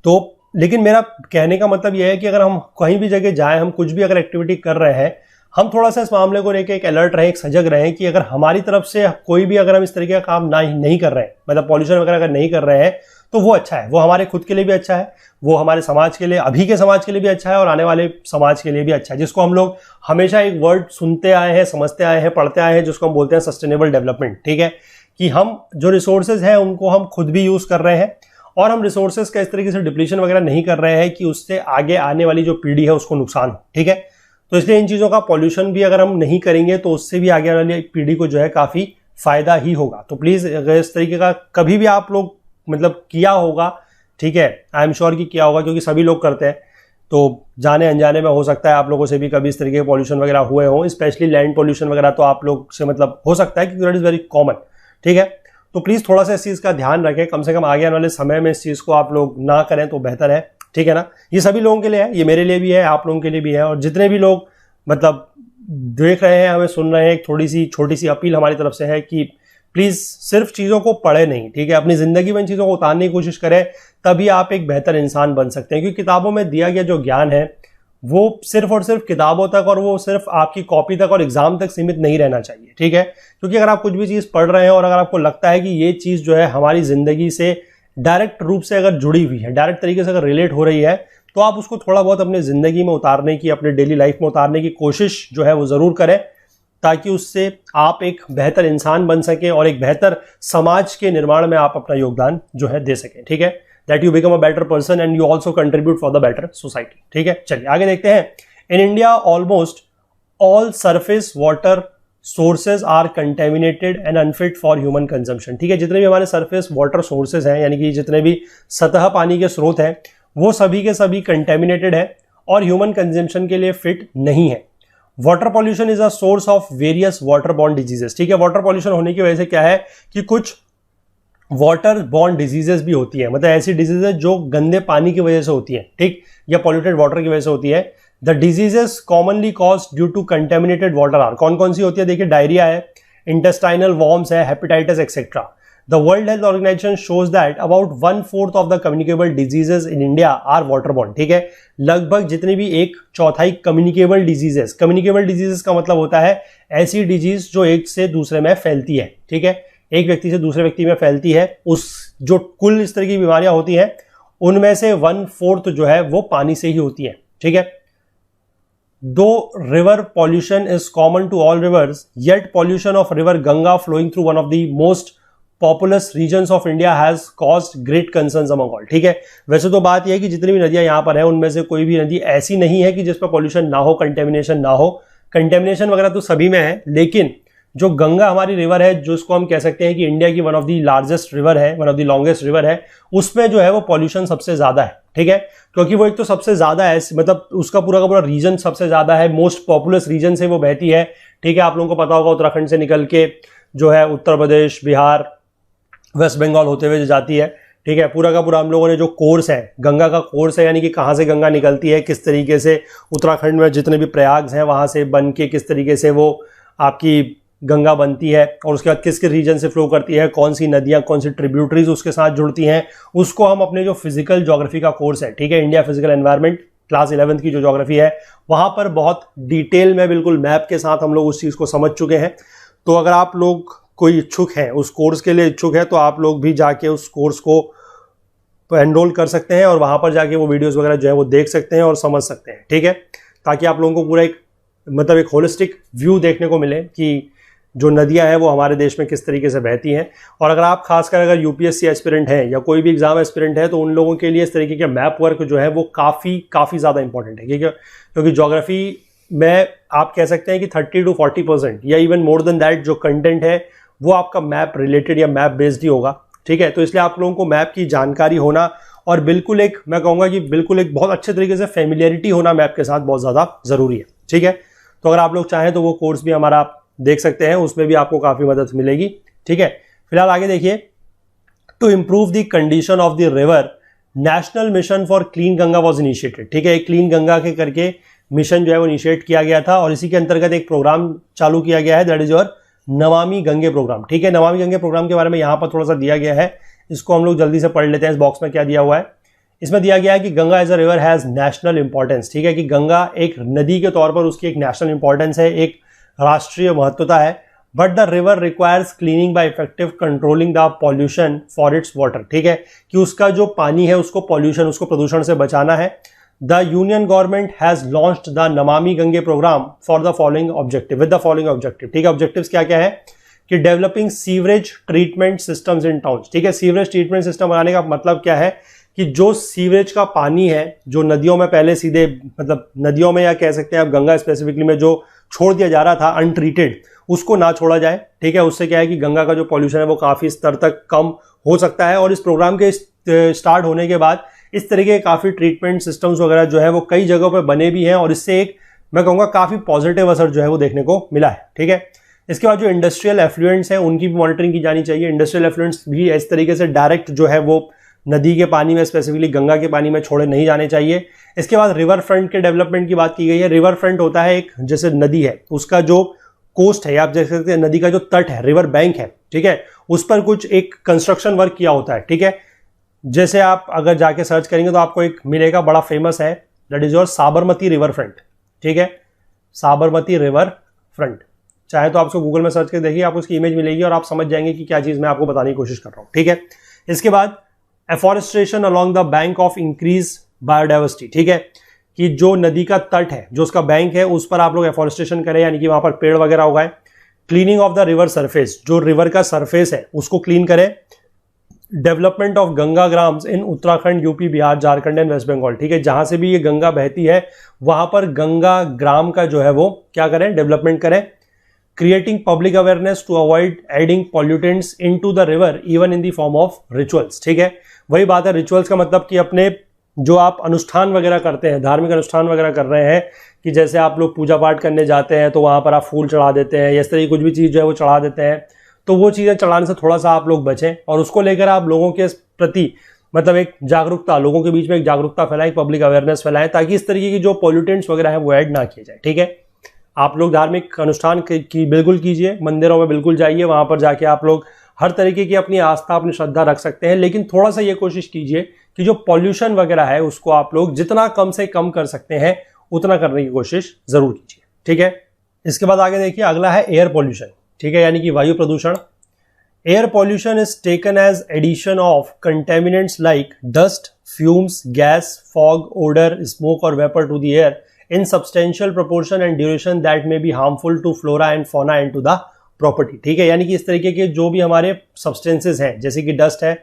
तो लेकिन मेरा कहने का मतलब यह है कि अगर हम कहीं भी जगह जाएं, हम कुछ भी अगर एक्टिविटी कर रहे हैं, हम थोड़ा सा इस मामले को लेकर एक अलर्ट रहें, एक सजग रहें कि अगर हमारी तरफ से कोई भी अगर हम इस तरीके का काम नहीं कर रहे हैं, मतलब पॉल्यूशन वगैरह अगर नहीं कर रहे हैं, तो वो अच्छा है, वो हमारे खुद के लिए भी अच्छा है, वो हमारे समाज के लिए, अभी के समाज के लिए भी अच्छा है और आने वाले समाज के लिए भी अच्छा है, जिसको हम लोग हमेशा एक वर्ड सुनते आए हैं, समझते आए हैं, पढ़ते आए हैं, जिसको हम बोलते हैं सस्टेनेबल डेवलपमेंट। ठीक है, कि हम जो रिसोर्सेज हैं उनको हम खुद भी यूज कर रहे हैं और हम रिसोर्सेज का इस तरीके से डिप्लीशन वगैरह नहीं कर रहे हैं कि उससे आगे आने वाली जो पीढ़ी है उसको नुकसान हो। ठीक है, तो इसलिए इन चीजों का पॉल्यूशन भी अगर हम नहीं करेंगे तो उससे भी आगे वाली पीढ़ी को जो है काफी फायदा ही होगा। तो प्लीज अगर इस तरीके का कभी भी आप लोग मतलब किया होगा, ठीक है, आई एम श्योर कि किया होगा क्योंकि सभी लोग करते हैं, तो जाने अनजाने में हो सकता है आप लोगों से भी कभी इस तरीके के पॉल्यूशन वगैरह हुए हों, स्पेशली लैंड पॉल्यूशन वगैरह, तो आप लोग से मतलब हो सकता है क्योंकि दैट इज वेरी कॉमन। ठीक है, तो प्लीज थोड़ा सा इस चीज का ध्यान रखें, कम से कम आगे आने वाले समय में इस चीज को आप लोग ना करें तो बेहतर है। ठीक है ना, ये सभी लोगों के लिए है, ये मेरे लिए भी है, आप लोगों के लिए भी है, और जितने भी लोग मतलब देख रहे हैं, हमें सुन रहे हैं, एक थोड़ी सी छोटी सी अपील हमारी तरफ से है कि प्लीज सिर्फ चीजों को पढ़े नहीं, ठीक है, अपनी जिंदगी में इन चीजों को उतारने की कोशिश करें, तभी आप एक बेहतर इंसान बन सकते हैं। क्योंकि किताबों में दिया गया जो ज्ञान है वो सिर्फ और सिर्फ किताबों तक और वो सिर्फ आपकी कॉपी तक और एग्जाम तक सीमित नहीं रहना चाहिए। ठीक है, क्योंकि अगर आप कुछ भी चीज पढ़ रहे हैं और अगर आपको लगता है कि ये चीज जो है हमारी जिंदगी से डायरेक्ट रूप से अगर जुड़ी हुई है, डायरेक्ट तरीके से अगर रिलेट हो रही है, तो आप उसको थोड़ा बहुत अपनी जिंदगी में उतारने की, अपने डेली लाइफ में उतारने की कोशिश जो है वो जरूर करें, ताकि उससे आप एक बेहतर इंसान बन सके और एक बेहतर समाज के निर्माण में आप अपना योगदान जो है दे सकें। ठीक है, that you become a better person and you also contribute for the better society. ठीक है, चलिए आगे देखते हैं। In India almost all surface water sources are contaminated and unfit for human consumption. ठीक है, जितने भी हमारे सरफेस वाटर सोर्सेज हैं, यानी कि जितने भी सतह पानी के स्रोत हैं, वो सभी के सभी कंटेमिनेटेड है और ह्यूमन कंजम्पशन के लिए फिट नहीं है। Water pollution is a source of various water borne diseases. ठीक है, वाटर पॉल्यूशन होने की वजह से क्या है कि कुछ वाटर बॉर्न डिजीजेस भी होती है, मतलब ऐसी डिजीजेस जो गंदे पानी की वजह से होती है, ठीक, या पॉल्यूटेड वाटर की वजह से होती है। The diseases commonly cause due to contaminated water are, कौन कौन सी होती है, देखिए, डायरिया है, इंटेस्टाइनल वॉर्म्स है, hepatitis etcetera. The World Health Organization shows that about 1/4 of the communicable diseases in India are waterborne। ठीक है, लगभग जितनी भी 1/4 कम्युनिकेबल डिजीजेस, कम्युनिकेबल डिजीजेस का मतलब होता है ऐसी डिजीज जो एक से दूसरे में फैलती है। ठीक है, एक व्यक्ति से दूसरे व्यक्ति में फैलती है, उस जो कुल इस तरह की बीमारियां होती हैं उनमें से 1/4 जो है वो पानी से ही होती है। ठीक है, though river pollution is common to all rivers, yet pollution of river Ganga flowing through one of the most populous regions of India has caused great concerns among all. ठीक है, वैसे तो बात यह है कि जितनी भी नदियां यहां पर है उनमें से कोई भी नदी ऐसी नहीं है कि जिस पर पॉल्यूशन ना हो, कंटेमिनेशन ना हो। कंटेमिनेशन वगैरह तो सभी में है, लेकिन जो गंगा हमारी रिवर है, जो उसको हम कह सकते हैं कि इंडिया की one of the largest river है, one of the longest river है, उसमें जो है वो पॉल्यूशन सबसे ज्यादा है। ठीक है, क्योंकि वो एक तो सबसे ज्यादा है, मतलब उसका पूरा का पूरा रीजन सबसे ज्यादा है, मोस्ट पॉपुलस रीजन से वो बहती है। ठीक है, आप लोगों को पता होगा उत्तराखंड से निकल के जो है उत्तर प्रदेश, बिहार, वेस्ट बंगाल होते हुए जो जाती है। ठीक है, पूरा का पूरा हम लोगों ने जो कोर्स है, गंगा का कोर्स है, यानी कि कहाँ से गंगा निकलती है, किस तरीके से उत्तराखंड में जितने भी प्रयाग हैं वहां से बन के किस तरीके से वो आपकी गंगा बनती है, और उसके बाद किस किस रीजन से फ्लो करती है, कौन सी नदियां, कौन सी ट्रिब्यूटरीज उसके साथ जुड़ती हैं, उसको हम अपने जो फिजिकल ज्योग्राफी का कोर्स है, ठीक है, India physical environment class 11th की जो ज्योग्राफी है, वहां पर बहुत डिटेल में बिल्कुल मैप के साथ हम लोग उस चीज को समझ चुके हैं। तो अगर आप लोग कोई इच्छुक हैं, उस कोर्स के लिए इच्छुक है, तो आप लोग भी जाके उस कोर्स को एनरोल कर सकते हैं और वहां पर जाके वो वीडियोस वगैरह जो है वो देख सकते हैं और समझ सकते हैं। ठीक है, ताकि आप लोगों को पूरा एक मतलब एक होलिस्टिक व्यू देखने को मिले कि जो नदियां हैं वो हमारे देश में किस तरीके से बहती हैं। और अगर आप खासकर अगर यूपीएससी एस्पिरेंट हैं या कोई भी एग्जाम एस्पिरेंट है, तो उन लोगों के लिए इस तरीके के मैप वर्क जो है वो काफ़ी ज़्यादा इंपॉर्टेंट है, क्योंकि ज्योग्राफी में आप कह सकते हैं कि 30 to 40% या इवन मोर देन दैट जो कंटेंट है वो आपका मैप रिलेटेड या मैप बेस्ड ही होगा। ठीक है, तो इसलिए आप लोगों को मैप की जानकारी होना और बिल्कुल एक, मैं कहूँगा कि बिल्कुल एक बहुत अच्छे तरीके से फेमिलियरिटी होना मैप के साथ बहुत ज़्यादा ज़रूरी है। ठीक है, तो अगर आप लोग चाहें तो वो कोर्स भी हमारा आप देख सकते हैं, उसमें भी आपको काफ़ी मदद मिलेगी। ठीक है, फिलहाल आगे देखिए, to improve the condition of the river, national mission for clean Ganga was initiated. ठीक है, एक क्लीन गंगा के करके मिशन जो है वो इनिशिएट किया गया था, और इसी के अंतर्गत एक प्रोग्राम चालू किया गया है, that is your Namami Gange programme. ठीक है, नमामि गंगे प्रोग्राम के बारे में यहाँ पर थोड़ा सा दिया गया है, इसको हम लोग जल्दी से पढ़ लेते हैं। इस बॉक्स में क्या दिया हुआ है, इसमें दिया गया है कि Ganga as a river has national importance. ठीक है, कि गंगा एक नदी के तौर पर उसकी एक नेशनल इंपॉर्टेंस है, एक राष्ट्रीय महत्वता है। But the river requires cleaning bye effective controlling the pollution for its water. ठीक है, कि उसका जो पानी है उसको पॉल्यूशन, उसको प्रदूषण से बचाना है। The union government has launched the Namami Gange programme for the following objective, with the following objective. ठीक है, ऑब्जेक्टिव्स क्या क्या है कि developing sewerage treatment systems in towns. ठीक है, सीवरेज ट्रीटमेंट सिस्टम बनाने का मतलब क्या है कि जो सीवरेज का पानी है जो नदियों में पहले सीधे, मतलब नदियों में या कह सकते हैं आप गंगा स्पेसिफिकली में जो छोड़ दिया जा रहा था अनट्रीटेड, उसको ना छोड़ा जाए। ठीक है, उससे क्या है कि गंगा का जो पॉल्यूशन है वो काफी स्तर तक कम हो सकता है। और इस प्रोग्राम के स्टार्ट होने के बाद इस तरीके के काफी ट्रीटमेंट सिस्टम्स वगैरह जो है वो कई जगहों पर बने भी हैं, और इससे एक मैं कहूँगा काफी पॉजिटिव असर जो है वो देखने को मिला है। ठीक है, इसके बाद जो इंडस्ट्रियल एफ्लुएंट्स हैं उनकी भी मॉनिटरिंग की जानी चाहिए। इंडस्ट्रियल एफ्लुएंट्स भी इस तरीके से डायरेक्ट जो है वो नदी के पानी में, स्पेसिफिकली गंगा के पानी में छोड़े नहीं जाने चाहिए। इसके बाद रिवर फ्रंट के डेवलपमेंट की बात की गई है। रिवर फ्रंट होता है एक, जैसे नदी है उसका जो कोस्ट है, आप देख सकते हैं नदी का जो तट है, रिवर बैंक है, ठीक है, उस पर कुछ एक कंस्ट्रक्शन वर्क किया होता है। ठीक है, जैसे आप अगर जाके सर्च करेंगे तो आपको एक मिलेगा, बड़ा फेमस है, that is your Sabarmati river front. ठीक है, साबरमती रिवर फ्रंट, चाहे तो आप उसको गूगल में सर्च कर देखिए, आपको उसकी इमेज मिलेगी और आप समझ जाएंगे कि क्या चीज मैं आपको बताने की कोशिश कर रहा हूं। ठीक है, इसके बाद afforestation along the bank of increase biodiversity. ठीक है, कि जो नदी का तट है, जो उसका बैंक है, उस पर आप लोग एफॉरेस्ट्रेशन करें, यानी कि वहां पर पेड़ वगैरह उगाएं। Cleaning of the river surface, जो रिवर का सरफेस है उसको क्लीन करें। Development of Ganga grams in Uttarakhand, UP, Bihar, Jharkhand and West Bengal. ठीक है, जहां से भी ये गंगा बहती है वहां पर गंगा ग्राम का जो है वो क्या करें, डेवलपमेंट करें। Creating public awareness to avoid adding pollutants into the river even in the form of rituals. ठीक है, वही बात है, रिचुअल्स का मतलब कि अपने जो आप अनुष्ठान वगैरह करते हैं, धार्मिक अनुष्ठान वगैरह कर रहे हैं, कि जैसे आप लोग पूजा पाठ करने जाते हैं तो वहां पर आप फूल चढ़ा देते हैं, इस तरह की कुछ भी चीज जो है वो चढ़ा देते हैं, तो वो चीजें चढ़ाने से थोड़ा सा आप लोग बचें, और उसको लेकर आप लोगों के प्रति मतलब एक जागरूकता, लोगों के बीच में एक जागरूकता फैलाएं, पब्लिक अवेयरनेस फैलाएं, ताकि इस तरीके की जो पॉल्यूटेंट्स वगैरह है वो ऐड ना किए जाए। ठीक है, आप लोग धार्मिक अनुष्ठान की बिल्कुल कीजिए, मंदिरों में बिल्कुल जाइए, वहां पर जाके आप लोग हर तरीके की अपनी आस्था, अपनी श्रद्धा रख सकते हैं, लेकिन थोड़ा सा ये कोशिश कीजिए कि जो पॉल्यूशन वगैरह है उसको आप लोग जितना कम से कम कर सकते हैं उतना करने की कोशिश जरूर कीजिए। ठीक है, इसके बाद आगे देखिए, अगला है एयर पॉल्यूशन। ठीक है, यानी कि वायु प्रदूषण। Air pollution is taken as addition of contaminants like dust, fumes, gas, fog, odour, smoke और vapour to the air in substantial proportion and duration that may be harmful to flora and fauna and to the property। ठीक है, यानी कि इस तरीके के जो भी हमारे सब्सटेंसेस हैं, जैसे कि डस्ट है,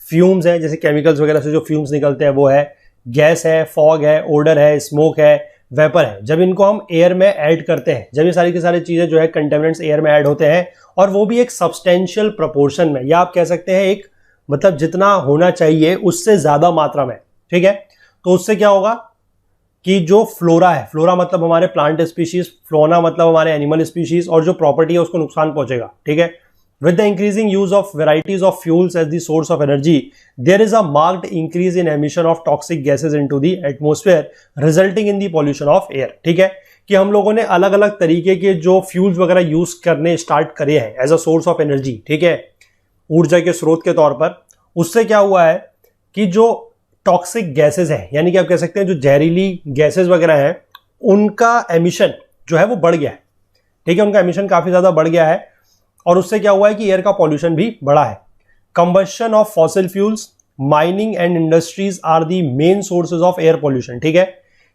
फ्यूम्स है, जैसे केमिकल्स वगैरह से जो फ्यूम्स निकलते हैं वो है, गैस है, फॉग है, ओडर है, स्मोक है, वेपर है। जब इनको हम एयर में ऐड करते हैं, जब ये सारी की सारी चीजें जो है कंटेमिनेंट्स एयर में ऐड होते हैं, और वो भी एक सब्सटेंशियल प्रोपोर्शन में, या आप कह सकते हैं एक मतलब जितना होना चाहिए उससे ज्यादा मात्रा में, ठीक है, तो उससे क्या होगा कि जो फ्लोरा है, फ्लोरा मतलब हमारे प्लांट स्पीशीज, फ्लोना मतलब हमारे एनिमल स्पीशीज, और जो प्रॉपर्टी है उसको नुकसान पहुंचेगा, ठीक है। With the increasing use of varieties of fuels as the source of energy, there is a marked increase in emission of toxic gases into the atmosphere, resulting in the pollution of air. ठीक है, कि हम लोगों ने अलग अलग तरीके के जो फ्यूल्स वगैरह यूज करने स्टार्ट करे हैं as a source of energy, ठीक है, ऊर्जा के स्रोत के तौर पर। उससे क्या हुआ है कि जो टॉक्सिक गैसेज हैं, यानी कि आप कह सकते हैं जो जहरीली गैसेज वगैरह हैं, उनका एमिशन जो है वो बढ़ गया है, ठीक है, उनका एमिशन काफी ज्यादा बढ़ गया है, और उससे क्या हुआ है कि एयर का पॉल्यूशन भी बढ़ा है। Combustion of fossil fuels, mining and industries are the main sources of air pollution, ठीक है,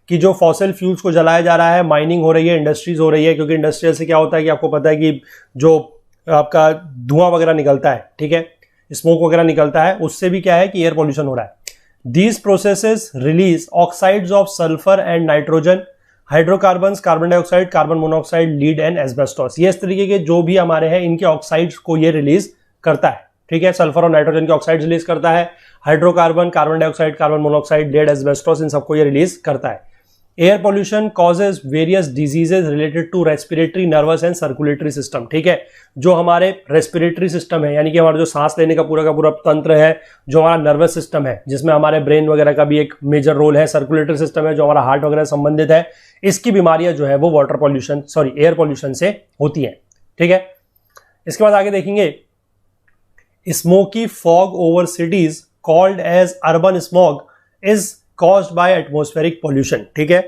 कि जो फॉसिल फ्यूल्स को जलाया जा रहा है, माइनिंग हो रही है, इंडस्ट्रीज हो रही है, क्योंकि इंडस्ट्रियल से क्या होता है कि आपको पता है कि जो आपका धुआं वगैरह निकलता है, ठीक है, स्मोक वगैरह निकलता है, उससे भी क्या है कि एयर पॉल्यूशन हो रहा है। These processes release oxides of sulphur and nitrogen, hydrocarbons, carbon dioxide, carbon monoxide, lead and asbestos, ये इस तरीके के जो भी हमारे हैं इनके ऑक्साइड्स को ये रिलीज करता है, ठीक है, सल्फर और नाइट्रोजन के ऑक्साइड रिलीज करता है, hydrocarbon, carbon dioxide, carbon monoxide, lead, asbestos, इन सबको ये रिलीज करता है। Air pollution causes various diseases related to respiratory, nervous and circulatory system, ठीक है, जो हमारे रेस्पिरेटरी सिस्टम है, यानी कि हमारा जो सांस लेने का पूरा तंत्र है, जो हमारा नर्वस सिस्टम है जिसमें हमारे ब्रेन वगैरह का भी एक मेजर रोल है, सर्कुलेटरी सिस्टम है जो हमारा हार्ट वगैरह संबंधित है, इसकी बीमारियां जो है वो वाटर पॉल्यूशन एयर पॉल्यूशन से होती हैं, ठीक है। इसके बाद आगे देखेंगे, smoky fog over cities called as urban smog is caused by atmospheric pollution, ठीक है,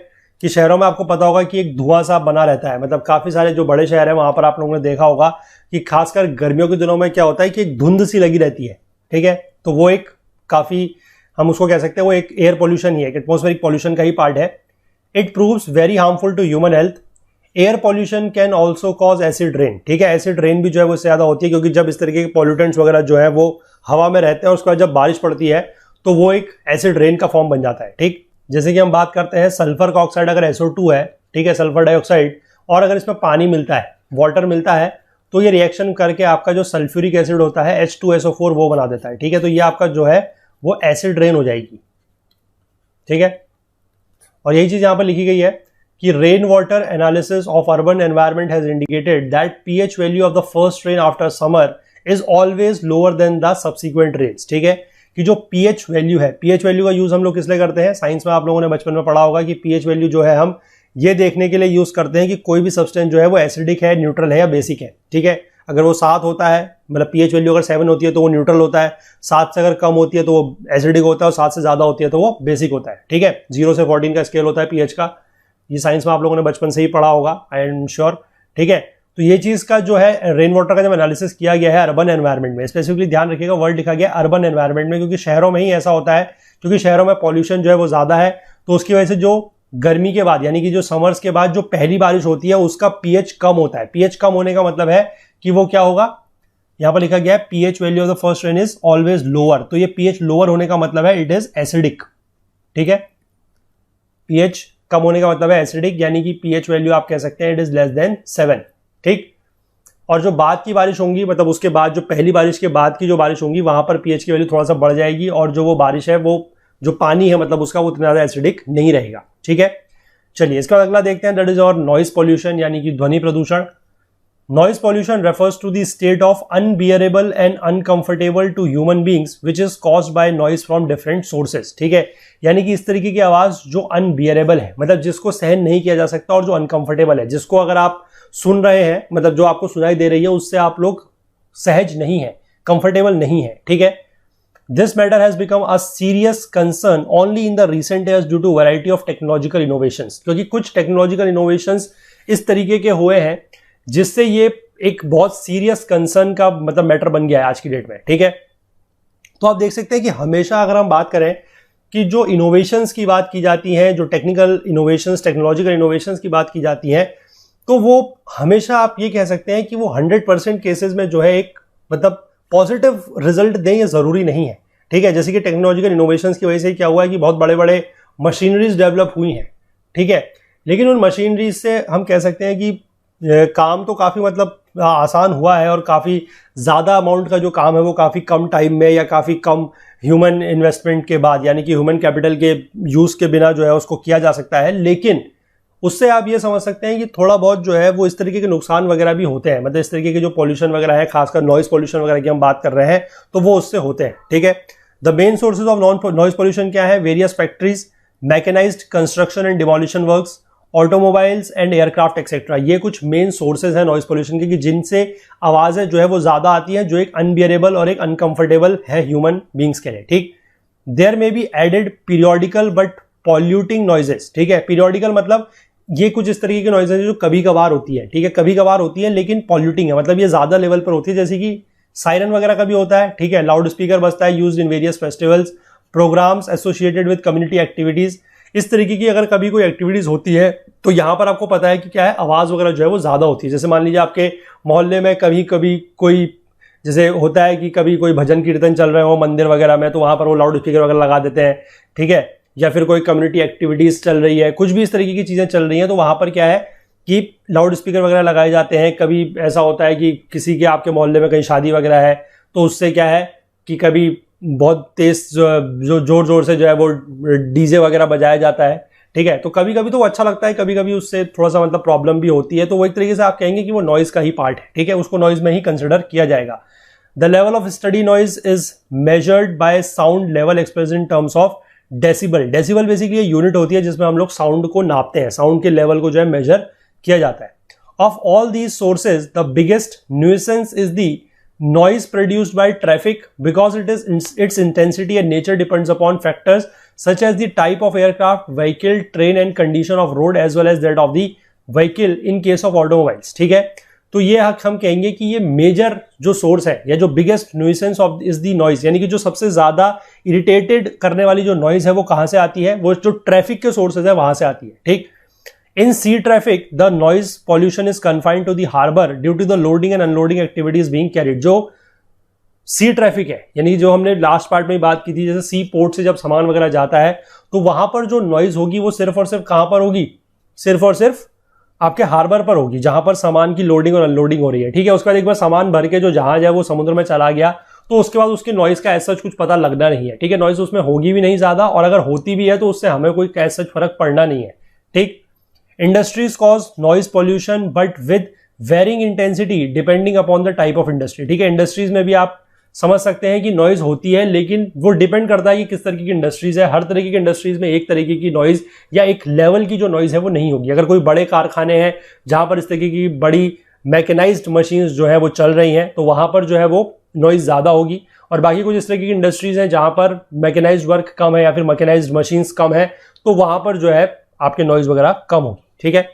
कि शहरों में आपको पता होगा कि एक धुआं सा बना रहता है, मतलब काफी सारे जो बड़े शहर है वहां पर आप लोगों ने देखा होगा कि खासकर गर्मियों के दिनों में क्या होता है कि एक धुंध सी लगी रहती है, ठीक है, तो वो एक काफी, हम उसको कह सकते हैं वो एक एयर पॉल्यूशन ही है, एटमॉस्फेरिक पॉल्यूशन का ही पार्ट है। It proves very harmful to human health. Air pollution can also cause acid rain, ठीक है, एसिड रेन भी जो है वो ज्यादा होती है, क्योंकि जब इस तरीके के पॉल्यूटेंट्स वगैरह जो है वो हवा में रहते हैं और उसके बाद जब बारिश पड़ती है तो वो एक एसिड रेन का फॉर्म बन जाता है, ठीक। जैसे कि हम बात करते हैं सल्फर का ऑक्साइड अगर SO2 है, ठीक है, सल्फर डाइऑक्साइड, और अगर इसमें पानी मिलता है, वाटर मिलता है, तो ये रिएक्शन करके आपका जो सल्फ्यूरिक एसिड होता है H2SO4 वो बना देता है, ठीक है, तो ये आपका जो है वो एसिड रेन हो जाएगी, ठीक है। और यही चीज यहां पर लिखी गई है कि rain water analysis of urban environment has indicated that pH value of the first rain after summer is always lower than the subsequent rains, ठीक है, कि जो pH वैल्यू है, pH वैल्यू का यूज हम लोग किस लिए करते हैं, साइंस में आप लोगों ने बचपन में पढ़ा होगा कि pH वैल्यू जो है हम ये देखने के लिए यूज करते हैं कि कोई भी सब्सटेंस जो है वो एसिडिक है, न्यूट्रल है या बेसिक है, ठीक है। अगर वो 7 होता है, मतलब pH वैल्यू अगर 7 होती है तो वो न्यूट्रल होता है, 7 से अगर कम होती है तो वो एसिडिक होता है, और 7 से ज्यादा होती है तो वो बेसिक होता है, ठीक है। 0 से 14 का स्केल होता है pH का, ये साइंस में आप लोगों ने बचपन से ही पढ़ा होगा, आई एम श्योर, ठीक है। तो ये चीज का जो है रेन वाटर का जब एनालिसिस किया गया है अर्बन एनवायरनमेंट में, स्पेसिफिकली ध्यान रखिएगा वर्ड लिखा गया अर्बन एनवायरनमेंट में, क्योंकि शहरों में ही ऐसा होता है, क्योंकि शहरों में पॉल्यूशन जो है वो ज्यादा है, तो उसकी वजह से जो गर्मी के बाद, यानी कि जो समर्स के बाद जो पहली बारिश होती है उसका pH कम होता है। pH कम होने का मतलब है कि वो क्या होगा, यहां पर लिखा गया है pH value of the first rain is always lower, तो ये pH लोअर होने का मतलब है इट इज एसिडिक, ठीक है, pH कम होने का मतलब है एसिडिक, यानी कि pH वैल्यू आप कह सकते हैं इट इज लेस देन 7, ठीक। और जो बाद की बारिश होंगी, मतलब उसके बाद जो पहली बारिश के बाद की जो बारिश होंगी वहां पर pH की वैल्यू थोड़ा सा बढ़ जाएगी, और जो वो बारिश है वो जो पानी है मतलब उसका वो उतना ज्यादा एसिडिक नहीं रहेगा, ठीक है। चलिए इसका अगला देखते हैं, दैट इज और नॉइज पॉल्यूशन, यानी कि ध्वनि प्रदूषण। Noise pollution refers to the state of unbearable and uncomfortable to human beings which is caused by noise from different sources, ठीक है, यानी कि इस तरीके की आवाज जो अनबियरेबल है, मतलब जिसको सहन नहीं किया जा सकता, और जो अनकंफर्टेबल है, जिसको अगर आप सुन रहे हैं, मतलब जो आपको सुनाई दे रही है उससे आप लोग सहज नहीं है, कंफर्टेबल नहीं है, ठीक है। This matter has become a serious concern only in the recent years due to variety of technological innovations, क्योंकि कुछ टेक्नोलॉजिकल इनोवेशंस इस तरीके के हुए हैं जिससे ये एक बहुत सीरियस कंसर्न का मतलब मैटर बन गया है आज की डेट में, ठीक है। तो आप देख सकते हैं कि हमेशा अगर हम बात करें कि जो इनोवेशंस की बात की जाती है, जो टेक्निकल इनोवेशंस, टेक्नोलॉजिकल इनोवेशंस की बात की जाती है, तो वो हमेशा आप ये कह सकते हैं कि वो 100% केसेस में जो है एक मतलब पॉजिटिव रिजल्ट दें, ये जरूरी नहीं है, ठीक है। जैसे कि टेक्नोलॉजिकल इनोवेशंस की वजह से क्या हुआ है कि बहुत बड़े बड़े मशीनरीज डेवलप हुई हैं, ठीक है, लेकिन उन मशीनरी से हम कह सकते हैं कि काम तो काफ़ी मतलब आसान हुआ है और काफ़ी ज़्यादा अमाउंट का जो काम है वो काफ़ी कम टाइम में या काफ़ी कम ह्यूमन इन्वेस्टमेंट के बाद यानी कि ह्यूमन कैपिटल के यूज़ के बिना जो है उसको किया जा सकता है। लेकिन उससे आप ये समझ सकते हैं कि थोड़ा बहुत जो है वो इस तरीके के नुकसान वगैरह भी होते हैं, मतलब इस तरीके के जो पॉल्यूशन वगैरह है, खासकर नॉइज पॉल्यूशन वगैरह की हम बात कर रहे हैं तो वो उससे होते हैं। ठीक है, the main sources of noise pollution क्या है? Various factories, mechanised construction and demolition works, automobiles and aircraft etcetera. ये कुछ मेन सोर्सेज है नॉइज पॉल्यूशन के कि जिनसे आवाजें जो है वो ज्यादा आती है, जो एक अनबियरेबल और एक अनकंफर्टेबल है ह्यूमन बींग्स के लिए। ठीक, there may be added periodical but polluting noises. ठीक है, पीरियोडिकल मतलब ये कुछ इस तरीके की नॉइजेस जो कभी कभार होती है। ठीक है, कभी कभार होती है लेकिन पॉल्यूटिंग है, मतलब ये ज्यादा लेवल पर होती है, जैसे कि सायरन वगैरह का भी होता है। ठीक है, लाउड स्पीकर बजता है, used in various festivals, programmes associated with community activities. इस तरीके की अगर कभी कोई एक्टिविटीज होती है तो यहां पर आपको पता है कि क्या है, आवाज वगैरह जो है वो ज्यादा होती है। जैसे मान लीजिए आपके मोहल्ले में कभी कभी कोई, जैसे होता है कि कभी कोई भजन कीर्तन चल रहे हो मंदिर वगैरह में, तो वहां पर वो लाउड स्पीकर वगैरह लगा देते हैं। ठीक है, या फिर कोई कम्युनिटी एक्टिविटीज चल रही है, कुछ भी इस तरीके की चीजें चल रही हैं, तो वहां पर क्या है कि लाउड स्पीकर वगैरह लगाए जाते हैं। कभी ऐसा होता है कि किसी के आपके मोहल्ले में कहीं शादी वगैरह है तो उससे क्या है कि कभी बहुत तेज जो जोर जोर से जो है वो डीजे वगैरह बजाया जाता है। ठीक है, तो कभी कभी तो वो अच्छा लगता है, कभी कभी उससे थोड़ा सा मतलब प्रॉब्लम भी होती है, तो वो एक तरीके से आप कहेंगे कि वो नॉइज का ही पार्ट है। ठीक है, उसको नॉइज में ही कंसिडर किया जाएगा। The level of study noise is measured by sound level express in terms of decibel. Decibel basically unit होती है जिसमें हम लोग साउंड को नापते हैं, साउंड के लेवल को जो है मेजर किया जाता है। Of all these sources the biggest nuisance is the noise produced by traffic because its intensity and nature depends upon factors such as the type of aircraft, vehicle, train and condition of road as well as that of the vehicle in case of automobiles। ठीक है, तो ये हम कहेंगे कि ये major जो source है या जो biggest nuisance of is the noise, यानी कि जो सबसे ज्यादा इरिटेटेड करने वाली जो नॉइज है वो कहां से आती है? वो जो ट्रैफिक के सोर्सेज है वहां से आती है। ठीक, in sea traffic the noise pollution is confined to the harbor due to the loading and unloading activities being carried। जो सी ट्रैफिक है, यानी जो हमने लास्ट पार्ट में बात की थी, जैसे सी पोर्ट से जब सामान वगैरह जाता है तो वहां पर जो नॉइज होगी वो सिर्फ और सिर्फ कहां पर होगी? सिर्फ और सिर्फ आपके हार्बर पर होगी, जहां पर सामान की लोडिंग और अनलोडिंग हो रही है। ठीक है, उसके बाद एक बार सामान भर के जो जहाज है वो समुद्र में चला गया तो उसके बाद उसके नॉइज का ऐसा कुछ पता लगना नहीं है। ठीक है, नॉइज उसमें होगी भी नहीं ज्यादा, और अगर होती भी है तो उससे हमें कोई ऐसा फर्क पड़ना नहीं है। ठीक, industries cause noise pollution but with varying intensity depending upon the type of industry. ठीक है, इंडस्ट्रीज में भी आप समझ सकते हैं कि नॉइज होती है, लेकिन वो डिपेंड करता है कि किस तरीके की इंडस्ट्रीज है। हर तरीके की इंडस्ट्रीज में एक तरीके की नॉइज या एक लेवल की जो नॉइज है वो नहीं होगी। अगर कोई बड़े कारखाने हैं जहां पर इस तरीके की बड़ी मैकेनाइज्ड मशीन्स जो है वो चल रही हैं तो वहां पर जो है वो नॉइज ज्यादा होगी, और बाकी कुछ इस तरीके की इंडस्ट्रीज हैं जहां पर मैकेनाइज्ड वर्क कम है या फिर मैकेनाइज्ड मशीन्स कम है तो वहां पर जो है आपके नॉइज वगैरह कम होगी। ठीक है,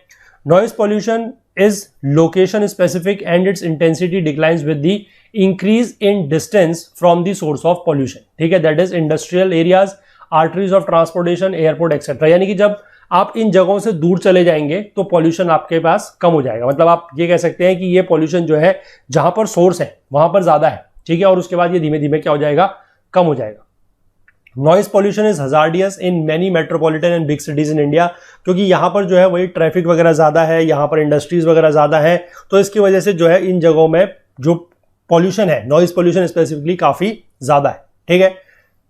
noise pollution is location specific and it's intensity declines with the increase in distance from the source of pollution. ठीक है, that is industrial areas, arteries of transportation, airport etcetera. यानी कि जब आप इन जगहों से दूर चले जाएंगे तो पॉल्यूशन आपके पास कम हो जाएगा। मतलब आप ये कह सकते हैं कि ये पॉल्यूशन जो है जहां पर सोर्स है वहां पर ज्यादा है। ठीक है, और उसके बाद ये धीमे धीमे क्या हो जाएगा? कम हो जाएगा। Noise pollution is hazardous in many metropolitan and big cities in India, क्योंकि यहाँ पर जो है वही ट्रैफिक वगैरह ज्यादा है, यहाँ पर इंडस्ट्रीज वगैरह ज्यादा है, तो इसकी वजह से जो है इन जगहों में जो पॉल्यूशन है, नॉइज पॉल्यूशन स्पेसिफिकली काफी ज्यादा है। ठीक है,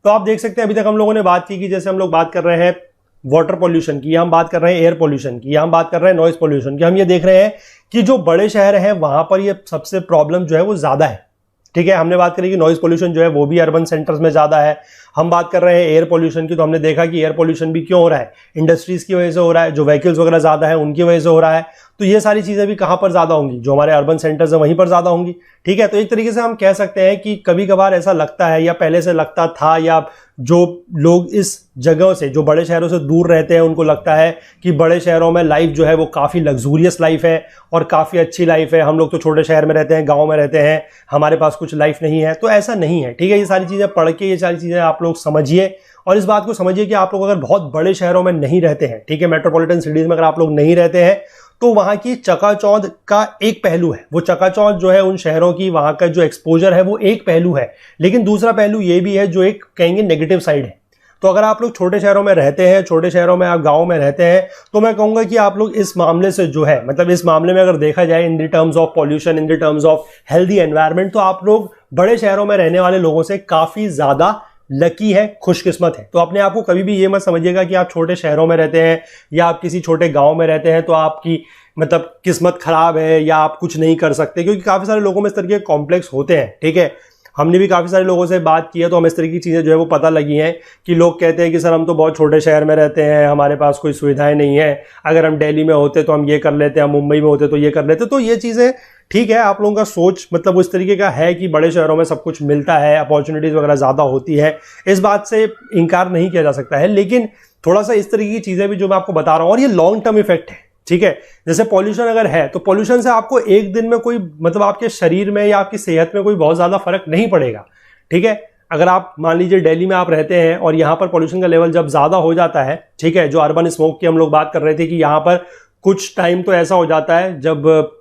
तो आप देख सकते हैं अभी तक हम लोगों ने बात की कि जैसे हम लोग बात कर रहे हैं वाटर पॉल्यूशन की, हम बात कर रहे हैं एयर पॉल्यूशन की, हम बात कर रहे हैं नॉइज पॉल्यूशन की। हम ये देख रहे हैं कि जो बड़े शहर हैं वहां पर ये सबसे प्रॉब्लम जो है वो ज्यादा है। ठीक है, हमने बात करी कि नॉइज पॉल्यूशन जो है वो भी अर्बन सेंटर्स में ज्यादा है। हम बात कर रहे हैं एयर पॉल्यूशन की, तो हमने देखा कि एयर पॉल्यूशन भी क्यों हो रहा है? इंडस्ट्रीज की वजह से हो रहा है, जो व्हीकल्स वगैरह ज्यादा है उनकी वजह से हो रहा है। तो ये सारी चीजें भी कहां पर ज्यादा होंगी? जो हमारे अर्बन सेंटर्स है वहीं पर ज्यादा होंगी। ठीक है, तो एक तरीके से हम कह सकते हैं कि कभी कभार ऐसा लगता है या पहले से लगता था, या जो लोग इस जगहों से, जो बड़े शहरों से दूर रहते हैं, उनको लगता है कि बड़े शहरों में लाइफ जो है वो काफी लग्जूरियस लाइफ है और काफी अच्छी लाइफ है। हम लोग तो छोटे शहर में रहते हैं, गांव में रहते हैं, हमारे पास कुछ लाइफ नहीं है। तो ऐसा नहीं है। ठीक है, ये सारी चीजें पढ़ के ये सारी चीजें आप लोग समझिए, और इस बात को समझिए कि आप लोग अगर बहुत बड़े शहरों में नहीं रहते हैं, ठीक है, मेट्रोपॉलिटन सिटीज में अगर आप लोग नहीं रहते हैं, तो वहां की चकाचौंध का एक पहलू है। वो चकाचौंध जो है उन शहरों की, वहां का जो एक्सपोजर है वो एक पहलू है, लेकिन दूसरा पहलू ये भी है जो एक कहेंगे नेगेटिव साइड है। तो अगर आप लोग छोटे शहरों में रहते हैं, छोटे शहरों में आप गाँव में रहते हैं, तो मैं कहूँगा कि आप लोग इस मामले से जो है, मतलब इस मामले में अगर देखा जाए in the terms of pollution, in the terms of healthy environment, तो आप लोग बड़े शहरों में रहने वाले लोगों से काफ़ी ज़्यादा लकी है, खुशकिस्मत है। तो अपने आप को कभी भी ये मत समझिएगा कि आप छोटे शहरों में रहते हैं या आप किसी छोटे गांव में रहते हैं तो आपकी मतलब किस्मत खराब है या आप कुछ नहीं कर सकते, क्योंकि काफ़ी सारे लोगों में इस तरह के कॉम्प्लेक्स होते हैं। ठीक है, हमने भी काफ़ी सारे लोगों से बात की है तो हमें इस तरह की चीज़ें जो है वो पता लगी हैं कि लोग कहते हैं कि सर हम तो बहुत छोटे शहर में रहते हैं, हमारे पास कोई सुविधाएं नहीं है, अगर हम दिल्ली में होते तो हम ये कर लेते, हम मुंबई में होते तो ये कर लेते। तो ये चीज़ें ठीक है, आप लोगों का सोच मतलब उस तरीके का है कि बड़े शहरों में सब कुछ मिलता है, अपॉर्चुनिटीज़ वगैरह ज़्यादा होती है, इस बात से इनकार नहीं किया जा सकता है। लेकिन थोड़ा सा इस तरीके की चीज़ें भी जो मैं आपको बता रहा हूँ, और ये लॉन्ग टर्म इफेक्ट है। ठीक है, जैसे पॉल्यूशन अगर है तो पॉल्यूशन से आपको एक दिन में कोई मतलब आपके शरीर में या आपकी सेहत में कोई बहुत ज़्यादा फर्क नहीं पड़ेगा। ठीक है, अगर आप मान लीजिए दिल्ली में आप रहते हैं और यहाँ पर पॉल्यूशन का लेवल जब ज़्यादा हो जाता है, ठीक है, जो अर्बन स्मोक की हम लोग बात कर रहे थे कि यहाँ पर कुछ टाइम तो ऐसा हो जाता है जब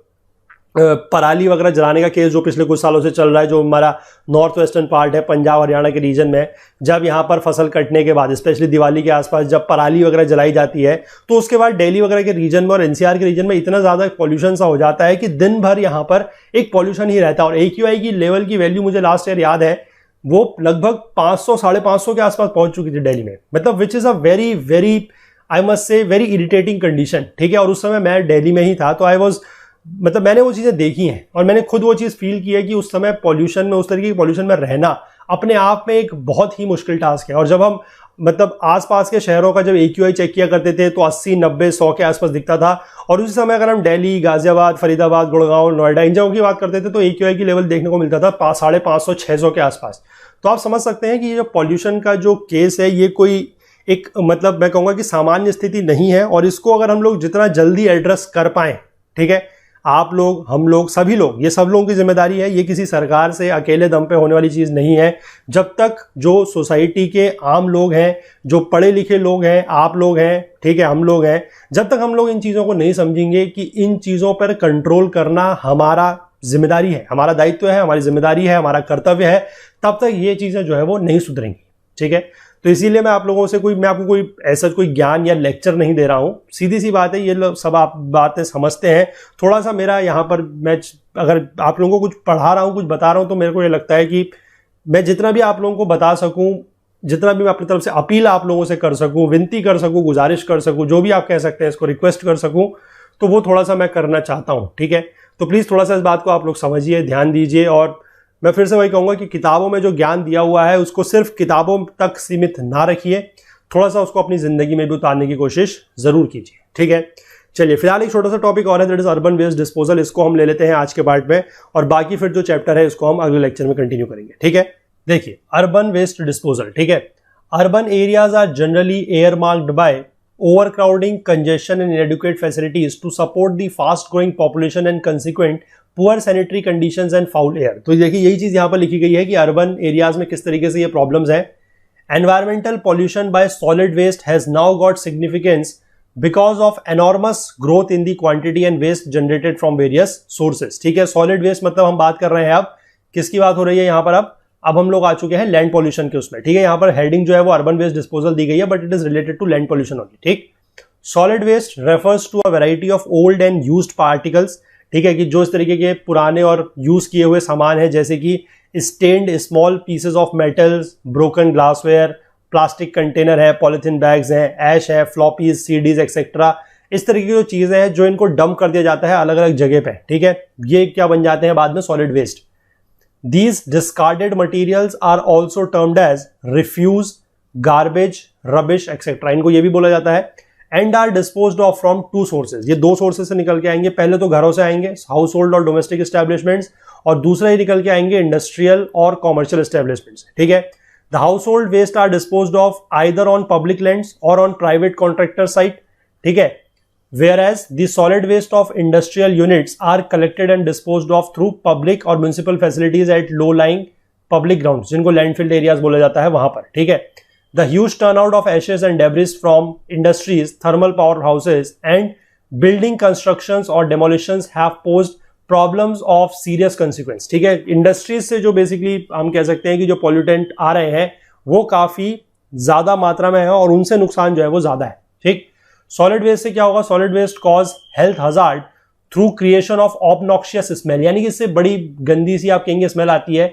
पराली वगैरह जलाने का केस जो पिछले कुछ सालों से चल रहा है, जो हमारा नॉर्थ वेस्टर्न पार्ट है पंजाब हरियाणा के रीजन में, जब यहाँ पर फसल कटने के बाद स्पेशली दिवाली के आसपास जब पराली वगैरह जलाई जाती है तो उसके बाद दिल्ली वगैरह के रीजन में और एनसीआर के रीजन में इतना ज़्यादा पॉल्यूशन सा हो जाता है कि दिन भर यहाँ पर एक पॉल्यूशन ही रहता है। और AQI की लेवल की वैल्यू मुझे लास्ट ईयर याद है, वो लगभग 500 550 के आसपास पहुंच चुकी थी दिल्ली में, मतलब which is a very very I must say very irritating condition. ठीक है, और उस समय मैं दिल्ली में ही था तो आई वॉज मतलब मैंने वो चीज़ें देखी हैं और मैंने खुद वो चीज़ फील की है कि उस समय पॉल्यूशन में, उस तरीके की पॉल्यूशन में रहना अपने आप में एक बहुत ही मुश्किल टास्क है। और जब हम मतलब आसपास के शहरों का जब AQI चेक किया करते थे तो 80 90 100 के आसपास दिखता था, और उसी समय अगर हम दिल्ली, गाजियाबाद, फरीदाबाद, गुड़गांव, नोएडा इन जगहों की बात करते थे तो AQI की लेवल देखने को मिलता था 550 600 के आसपास। तो आप समझ सकते हैं कि ये जो पॉल्यूशन का जो केस है ये कोई एक मतलब मैं कहूँगा कि सामान्य स्थिति नहीं है, और इसको अगर हम लोग जितना जल्दी एड्रेस कर पाएँ, ठीक है, आप लोग, हम लोग, सभी लोग, ये सब लोगों की जिम्मेदारी है, ये किसी सरकार से अकेले दम पे होने वाली चीज़ नहीं है। जब तक जो सोसाइटी के आम लोग हैं, जो पढ़े लिखे लोग हैं, आप लोग हैं, ठीक है, हम लोग हैं, जब तक हम लोग इन चीज़ों को नहीं समझेंगे कि इन चीज़ों पर कंट्रोल करना हमारा जिम्मेदारी है, हमारा दायित्व है, हमारी जिम्मेदारी है, हमारा कर्तव्य है, तब तक ये चीज़ें जो है वो नहीं सुधरेंगी। ठीक है, तो इसीलिए मैं आप लोगों से मैं आपको कोई ऐसा कोई ज्ञान या लेक्चर नहीं दे रहा हूँ, सीधी सी बात है, ये लोग सब आप बातें समझते हैं। थोड़ा सा मेरा यहाँ पर मैं अगर आप लोगों को कुछ पढ़ा रहा हूँ, कुछ बता रहा हूँ, तो मेरे को ये लगता है कि मैं जितना भी आप लोगों को बता सकूँ, जितना भी मैं अपनी तरफ से अपील आप लोगों से कर सकूँ, विनती कर सकूँ, गुजारिश कर सकूँ, जो भी आप कह सकते हैं, इसको रिक्वेस्ट कर सकूँ, तो वो थोड़ा सा मैं करना चाहता हूँ। ठीक है, तो प्लीज़ थोड़ा सा इस बात को आप लोग समझिए, ध्यान दीजिए। और मैं फिर से वही कहूँगा कि किताबों में जो ज्ञान दिया हुआ है उसको सिर्फ किताबों तक सीमित ना रखिए, थोड़ा सा उसको अपनी ज़िंदगी में भी उतारने की कोशिश ज़रूर कीजिए। ठीक है, चलिए फिलहाल एक छोटा सा टॉपिक और है, that is urban waste disposal. इसको हम ले लेते हैं आज के पार्ट में, और बाकी फिर जो चैप्टर है इसको हम अगले लेक्चर में कंटिन्यू करेंगे। ठीक है, देखिए अर्बन वेस्ट डिस्पोजल। ठीक है, urban areas are generally air marked by overcrowding, congestion and inadequate facilities to support the fast growing population and consequent poor sanitary conditions and foul air. तो देखिए यही चीज यहां पर लिखी गई है कि अर्बन एरियाज में किस तरीके से ये प्रॉब्लम्स हैं। Environmental pollution by solid waste has now got significance because of enormous growth in the quantity and waste generated from various sources. ठीक है, सॉलिड वेस्ट मतलब हम बात कर रहे हैं अब किसकी बात हो रही है यहाँ पर, अब हम लोग आ चुके हैं लैंड पॉल्यूशन के उसमें। ठीक है, यहाँ पर हेडिंग जो है वो अर्बन वेस्ट डिस्पोजल दी गई है, but it is related to land pollution only. ठीक, solid waste refers to a variety of old and used particles. ठीक है, कि जो इस तरीके के पुराने और यूज किए हुए सामान है, जैसे कि stained small pieces of metals, broken glassware, plastic container है, पॉलिथीन बैग्स हैं, ऐश है, फ्लॉपीज, सीडीज एक्सेट्रा, इस तरीके की जो चीजें हैं जो इनको डंप कर दिया जाता है अलग अलग जगह पे। ठीक है, ये क्या बन जाते हैं बाद में, solid waste. These discarded materials are also termed as refuse, garbage, rubbish etcetera, इनको ये भी बोला जाता है। And are disposed of from two sources, ये दो सोर्सेज से निकल के आएंगे। पहले तो घरों से आएंगे, हाउस होल्ड और डोमेस्टिक एस्टेब्लिशमेंट्स, और दूसरा ही निकल के आएंगे इंडस्ट्रियल और कॉमर्शियल एस्टेब्लिशमेंट्स। ठीक है, the household waste are disposed of either on public lands or on private contractor site. ठीक है, whereas the solid waste of industrial units are collected and disposed of through public और municipal facilities at low-lying public grounds, जिनको landfill areas बोला जाता है वहां पर। ठीक है, the huge turnout of ashes and debris from industries, thermal power houses and building constructions or demolitions have posed problems of serious consequence। ठीक है, इंडस्ट्रीज से जो बेसिकली हम कह सकते हैं कि जो पॉल्यूटेंट आ रहे हैं वो काफी ज्यादा मात्रा में है और उनसे नुकसान जो है वो ज्यादा है। ठीक, सॉलिड वेस्ट से क्या होगा, solid waste cause health hazard through creation of obnoxious smell, यानी कि इससे बड़ी गंदी सी आप कहेंगे स्मेल आती है,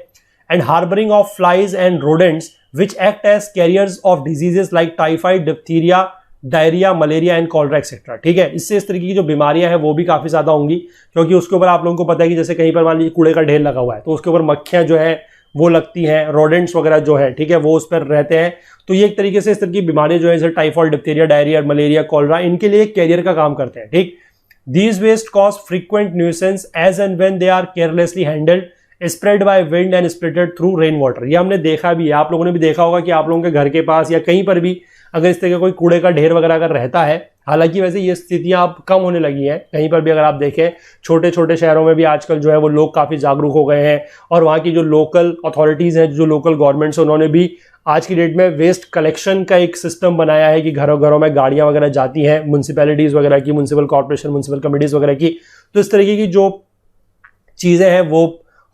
and harbouring of flies and rodents which act as carriers of diseases like typhoid, diphtheria, diarrhoea, malaria and cholera etcetera. ठीक है, इससे इस तरीके की जो बीमारियां हैं वो भी काफी ज्यादा होंगी, क्योंकि उसके ऊपर आप लोगों को पता है कि जैसे कहीं पर मान लीजिए कूड़े का ढेर लगा हुआ है तो उसके ऊपर मक्खियां जो है वो लगती हैं, रोडेंट्स वगैरह जो है, ठीक है, वो उस पर रहते हैं। तो ये एक तरीके से इस तरह की बीमारियां जो है जैसे typhoid, diphtheria, diarrhoea, malaria, cholera, इनके लिए कैरियर का काम करते हैं। ठीक, These waste cause frequent nuisance as and when they are carelessly handled, spread by wind and splattered through rain water। ये हमने देखा भी है, आप लोगों ने भी देखा होगा कि आप लोगों के घर के पास या कहीं पर भी अगर इस तरह का कोई कूड़े का ढेर वगैरह अगर रहता है, हालांकि वैसे ये स्थितियां अब कम होने लगी हैं, कहीं पर भी अगर आप देखें छोटे छोटे शहरों में भी आजकल जो है वो लोग काफी जागरूक हो गए हैं, और वहाँ की जो लोकल अथॉरिटीज हैं, जो लोकल गवर्नमेंट्स, उन्होंने भी आज की डेट में वेस्ट कलेक्शन का एक सिस्टम बनाया है कि घरों घरों में गाड़ियां वगैरह जाती हैं, म्यूनसिपैलिटीज वगैरह की, म्यूनसिपल कॉर्पोरेशन, म्यूनसिपल कमिटीज वगैरह की। तो इस तरीके की जो चीजें हैं वो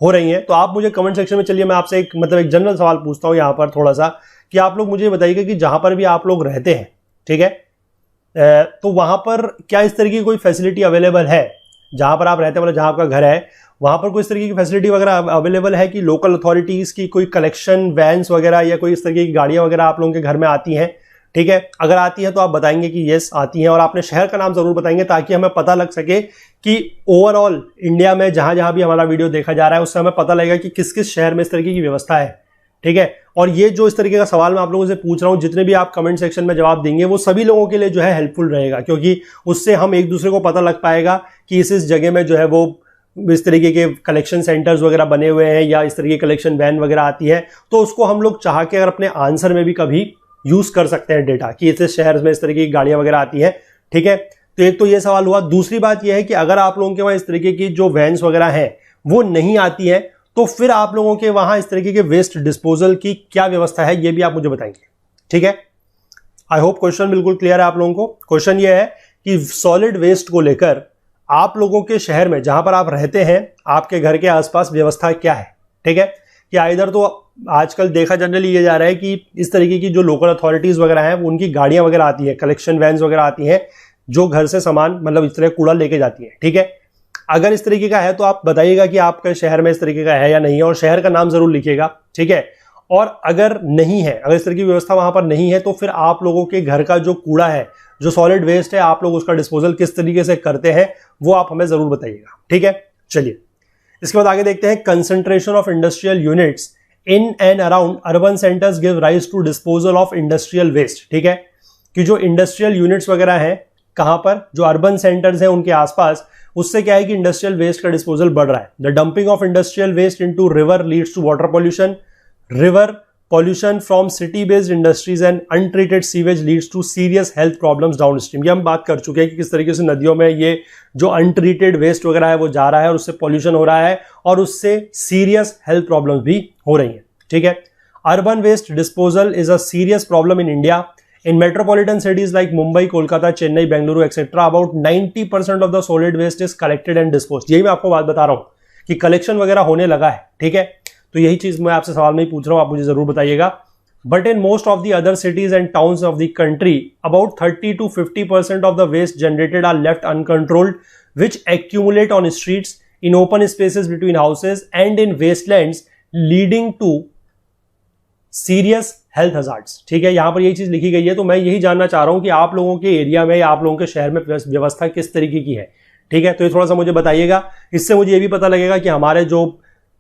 हो रही हैं। तो आप मुझे कमेंट सेक्शन में, चलिए मैं आपसे एक जनरल सवाल पूछता हूं यहाँ पर थोड़ा सा, कि आप लोग मुझे बताइएगा कि जहां पर भी आप लोग रहते हैं, ठीक है, तो वहां पर क्या इस तरीके की कोई फैसिलिटी अवेलेबल है, जहां पर आप रहते हैं, मतलब जहां आपका घर है वहां पर कोई इस तरीके की फैसिलिटी वगैरह अवेलेबल है कि लोकल अथॉरिटीज की कोई कलेक्शन वैन्स वगैरह या कोई इस तरीके की गाड़ियां वगैरह आप लोगों के घर में आती हैं? ठीक है, अगर आती है तो आप बताएंगे कि यस आती हैं, और आपने शहर का नाम जरूर बताएंगे ताकि हमें पता लग सके कि ओवरऑल इंडिया में जहां जहां भी हमारा वीडियो देखा जा रहा है उससे हमें पता लगेगा कि किस किस शहर में इस तरीके की व्यवस्था है। ठीक है, और ये जो इस तरीके का सवाल मैं आप लोगों से पूछ रहा हूं, जितने भी आप कमेंट सेक्शन में जवाब देंगे वो सभी लोगों के लिए जो है हेल्पफुल रहेगा, क्योंकि उससे हम एक दूसरे को पता लग पाएगा कि इस जगह में जो है वो इस तरीके के कलेक्शन सेंटर्स वगैरह बने हुए हैं या इस तरीके की कलेक्शन वैन वगैरह आती है, तो उसको हम लोग चाह के अगर अपने आंसर में भी कभी यूज कर सकते हैं डेटा कि इस शहर में इस तरीके की गाड़ियां वगैरह आती है। ठीक है, तो एक तो ये सवाल हुआ। दूसरी बात यह है कि अगर आप लोगों के वहां इस तरीके की जो वैन्स वगैरह हैं वो नहीं आती है तो फिर आप लोगों के वहां इस तरीके के वेस्ट डिस्पोजल की क्या व्यवस्था है, ये भी आप मुझे बताएंगे। ठीक है, आई होप क्वेश्चन बिल्कुल क्लियर है आप लोगों को। क्वेश्चन ये है कि सॉलिड वेस्ट को लेकर आप लोगों के शहर में जहां पर आप रहते हैं, आपके घर के आसपास व्यवस्था क्या है। ठीक है, कि इधर तो आजकल देखा जनरली ये जा रहा है कि इस तरीके की जो लोकल अथॉरिटीज वगैरह हैं उनकी गाड़ियां वगैरह आती है, कलेक्शन वैन्स वगैरह आती हैं जो घर से सामान मतलब इस तरह कूड़ा लेके जाती है। ठीक है, अगर इस तरीके का है तो आप बताइएगा कि आपके शहर में इस तरीके का है या नहीं है, और शहर का नाम जरूर लिखिएगा। ठीक है, और अगर नहीं है, अगर इस तरह की व्यवस्था वहां पर नहीं है तो फिर आप लोगों के घर का जो कूड़ा है, जो सॉलिड वेस्ट है, आप लोग उसका डिस्पोजल किस तरीके से करते हैं वो आप हमें जरूर बताइएगा। ठीक है, चलिए इसके बाद आगे देखते हैं। Concentration of industrial units in and around urban centres give rise to disposal of industrial waste. ठीक है, कि जो इंडस्ट्रियल यूनिट्स वगैरह हैं कहां पर, जो अर्बन सेंटर्स हैं उनके आसपास, उससे क्या है कि इंडस्ट्रियल वेस्ट का डिस्पोजल बढ़ रहा है। The dumping of industrial waste into river leads to water pollution, river pollution from city based industries and untreated sewage leads to serious health problems downstream। ये हम बात कर चुके हैं कि किस तरीके से नदियों में ये जो अनट्रीटेड वेस्ट वगैरह है वो जा रहा है और उससे पॉल्यूशन हो रहा है और उससे सीरियस हेल्थ प्रॉब्लम्स भी हो रही हैं। ठीक है, urban waste disposal is a serious problem in India. In metropolitan cities like Mumbai, Kolkata, Chennai, Bengaluru, etc., about 90% of the solid waste is collected and disposed। यही मैं आपको बात बता रहा हूं कि कलेक्शन वगैरह होने लगा है। ठीक है, तो यही चीज मैं आपसे सवाल में ही पूछ रहा हूं, आप मुझे जरूर बताइएगा। But in most of the other cities and towns of the country about 30 to 50% of the waste generated are left uncontrolled which accumulate on streets, in open spaces between houses and in wastelands, leading to serious health hazards. ठीक है, यहां पर यही चीज लिखी गई है। तो मैं यही जानना चाह रहा हूं कि आप लोगों के एरिया में या आप लोगों के शहर में व्यवस्था किस तरीके की है। ठीक है, तो ये थोड़ा सा मुझे बताइएगा, इससे मुझे ये भी पता लगेगा कि हमारे जो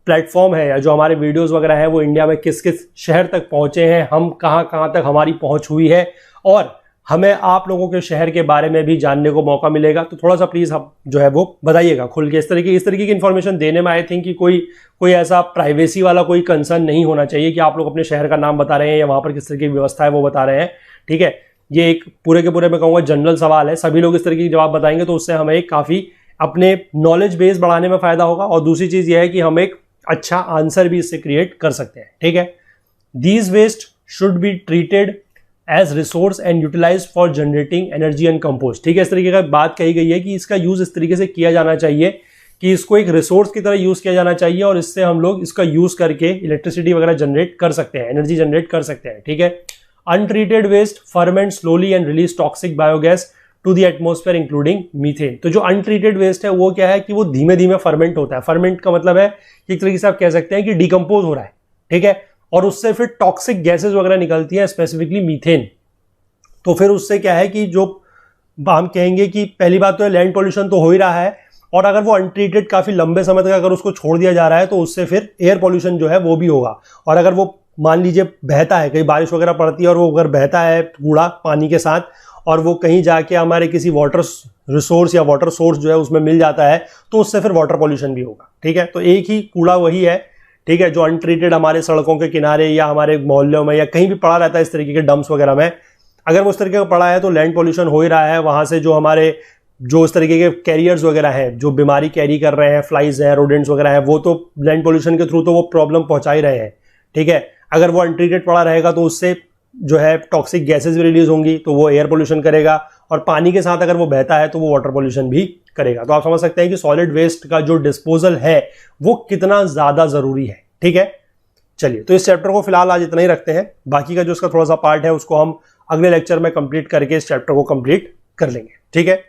प्लेटफॉर्म है या जो हमारे वीडियोस वगैरह है वो इंडिया में किस किस शहर तक पहुंचे हैं, हम कहां कहां तक हमारी पहुंच हुई है, और हमें आप लोगों के शहर के बारे में भी जानने को मौका मिलेगा। तो थोड़ा सा प्लीज आप जो है वो बताइएगा खुल के। इस तरीके की इन्फॉर्मेशन देने में आई थिंक कि कोई ऐसा प्राइवेसी वाला कोई कंसर्न नहीं होना चाहिए कि आप लोग अपने शहर का नाम बता रहे हैं या वहां पर किस तरीके की व्यवस्था है वो बता रहे हैं। ठीक है, ये एक पूरे के पूरे मैं कहूँगा जनरल सवाल है, सभी लोग इस तरीके की जवाब बताएंगे तो उससे हमें काफी अपने नॉलेज बेस बढ़ाने में फायदा होगा, और दूसरी चीज ये है कि हम एक अच्छा आंसर भी इससे क्रिएट कर सकते हैं। ठीक है, these waste should be treated as resource and utilise for generating energy and compost. ठीक है, इस तरीके का बात कही गई है कि इसका यूज इस तरीके से किया जाना चाहिए कि इसको एक रिसोर्स की तरह यूज किया जाना चाहिए, और इससे हम लोग इसका यूज करके इलेक्ट्रिसिटी वगैरह जनरेट कर सकते हैं, एनर्जी जनरेट कर सकते हैं। ठीक है, untreated waste ferment slowly and release toxic biogas to the atmosphere including methane. तो जो अनट्रीटेड वेस्ट है वो क्या है कि वो धीमे धीमे फर्मेंट होता है। फर्मेंट का मतलब है कि एक तरीके से आप कह सकते हैं कि डिकम्पोज हो रहा है, ठीक है, और उससे फिर टॉक्सिक गैसेज वगैरह निकलती हैं, स्पेसिफिकली मीथेन। तो फिर उससे क्या है कि जो हम कहेंगे कि पहली बात तो लैंड पॉल्यूशन तो हो ही रहा है, और अगर वो अनट्रीटेड काफी लंबे समय तक अगर उसको छोड़ दिया जा रहा है तो उससे फिर एयर पॉल्यूशन जो है वो भी होगा। और अगर वो मान लीजिए बहता है, कहीं बारिश वगैरह पड़ती है और वो अगर बहता है कूड़ा पानी के साथ और वो कहीं जाके हमारे किसी वाटर रिसोर्स या वाटर सोर्स जो है उसमें मिल जाता है, तो उससे फिर वाटर पॉल्यूशन भी होगा, ठीक है। तो एक ही कूड़ा वही है, ठीक है, जो अनट्रीटेड हमारे सड़कों के किनारे या हमारे मोहल्लों में या कहीं भी पड़ा रहता है इस तरीके के डंप्स वगैरह में, अगर वो इस तरीके का पड़ा है तो लैंड पॉल्यूशन हो ही रहा है। वहां से जो हमारे जो इस तरीके के कैरियर्स वगैरह हैं, जो बीमारी कैरी कर रहे हैं, फ्लाइज हैं, रोडेंट्स वगैरह हैं, वो तो लैंड पॉल्यूशन के थ्रू तो वो प्रॉब्लम पहुंचा ही रहे हैं, ठीक है। अगर वो अनट्रीटेड पड़ा रहेगा तो उससे जो है टॉक्सिक गैसेज भी रिलीज होंगी, तो वो एयर पोल्यूशन करेगा, और पानी के साथ अगर वो बहता है तो वो वाटर पोल्यूशन भी करेगा। तो आप समझ सकते हैं कि सॉलिड वेस्ट का जो डिस्पोजल है वो कितना ज्यादा जरूरी है, ठीक है। चलिए, तो इस चैप्टर को फिलहाल आज इतना ही रखते हैं। बाकी का जो इसका थोड़ा सा पार्ट है उसको हम अगले लेक्चर में कंप्लीट करके इस चैप्टर को कंप्लीट कर लेंगे, ठीक है।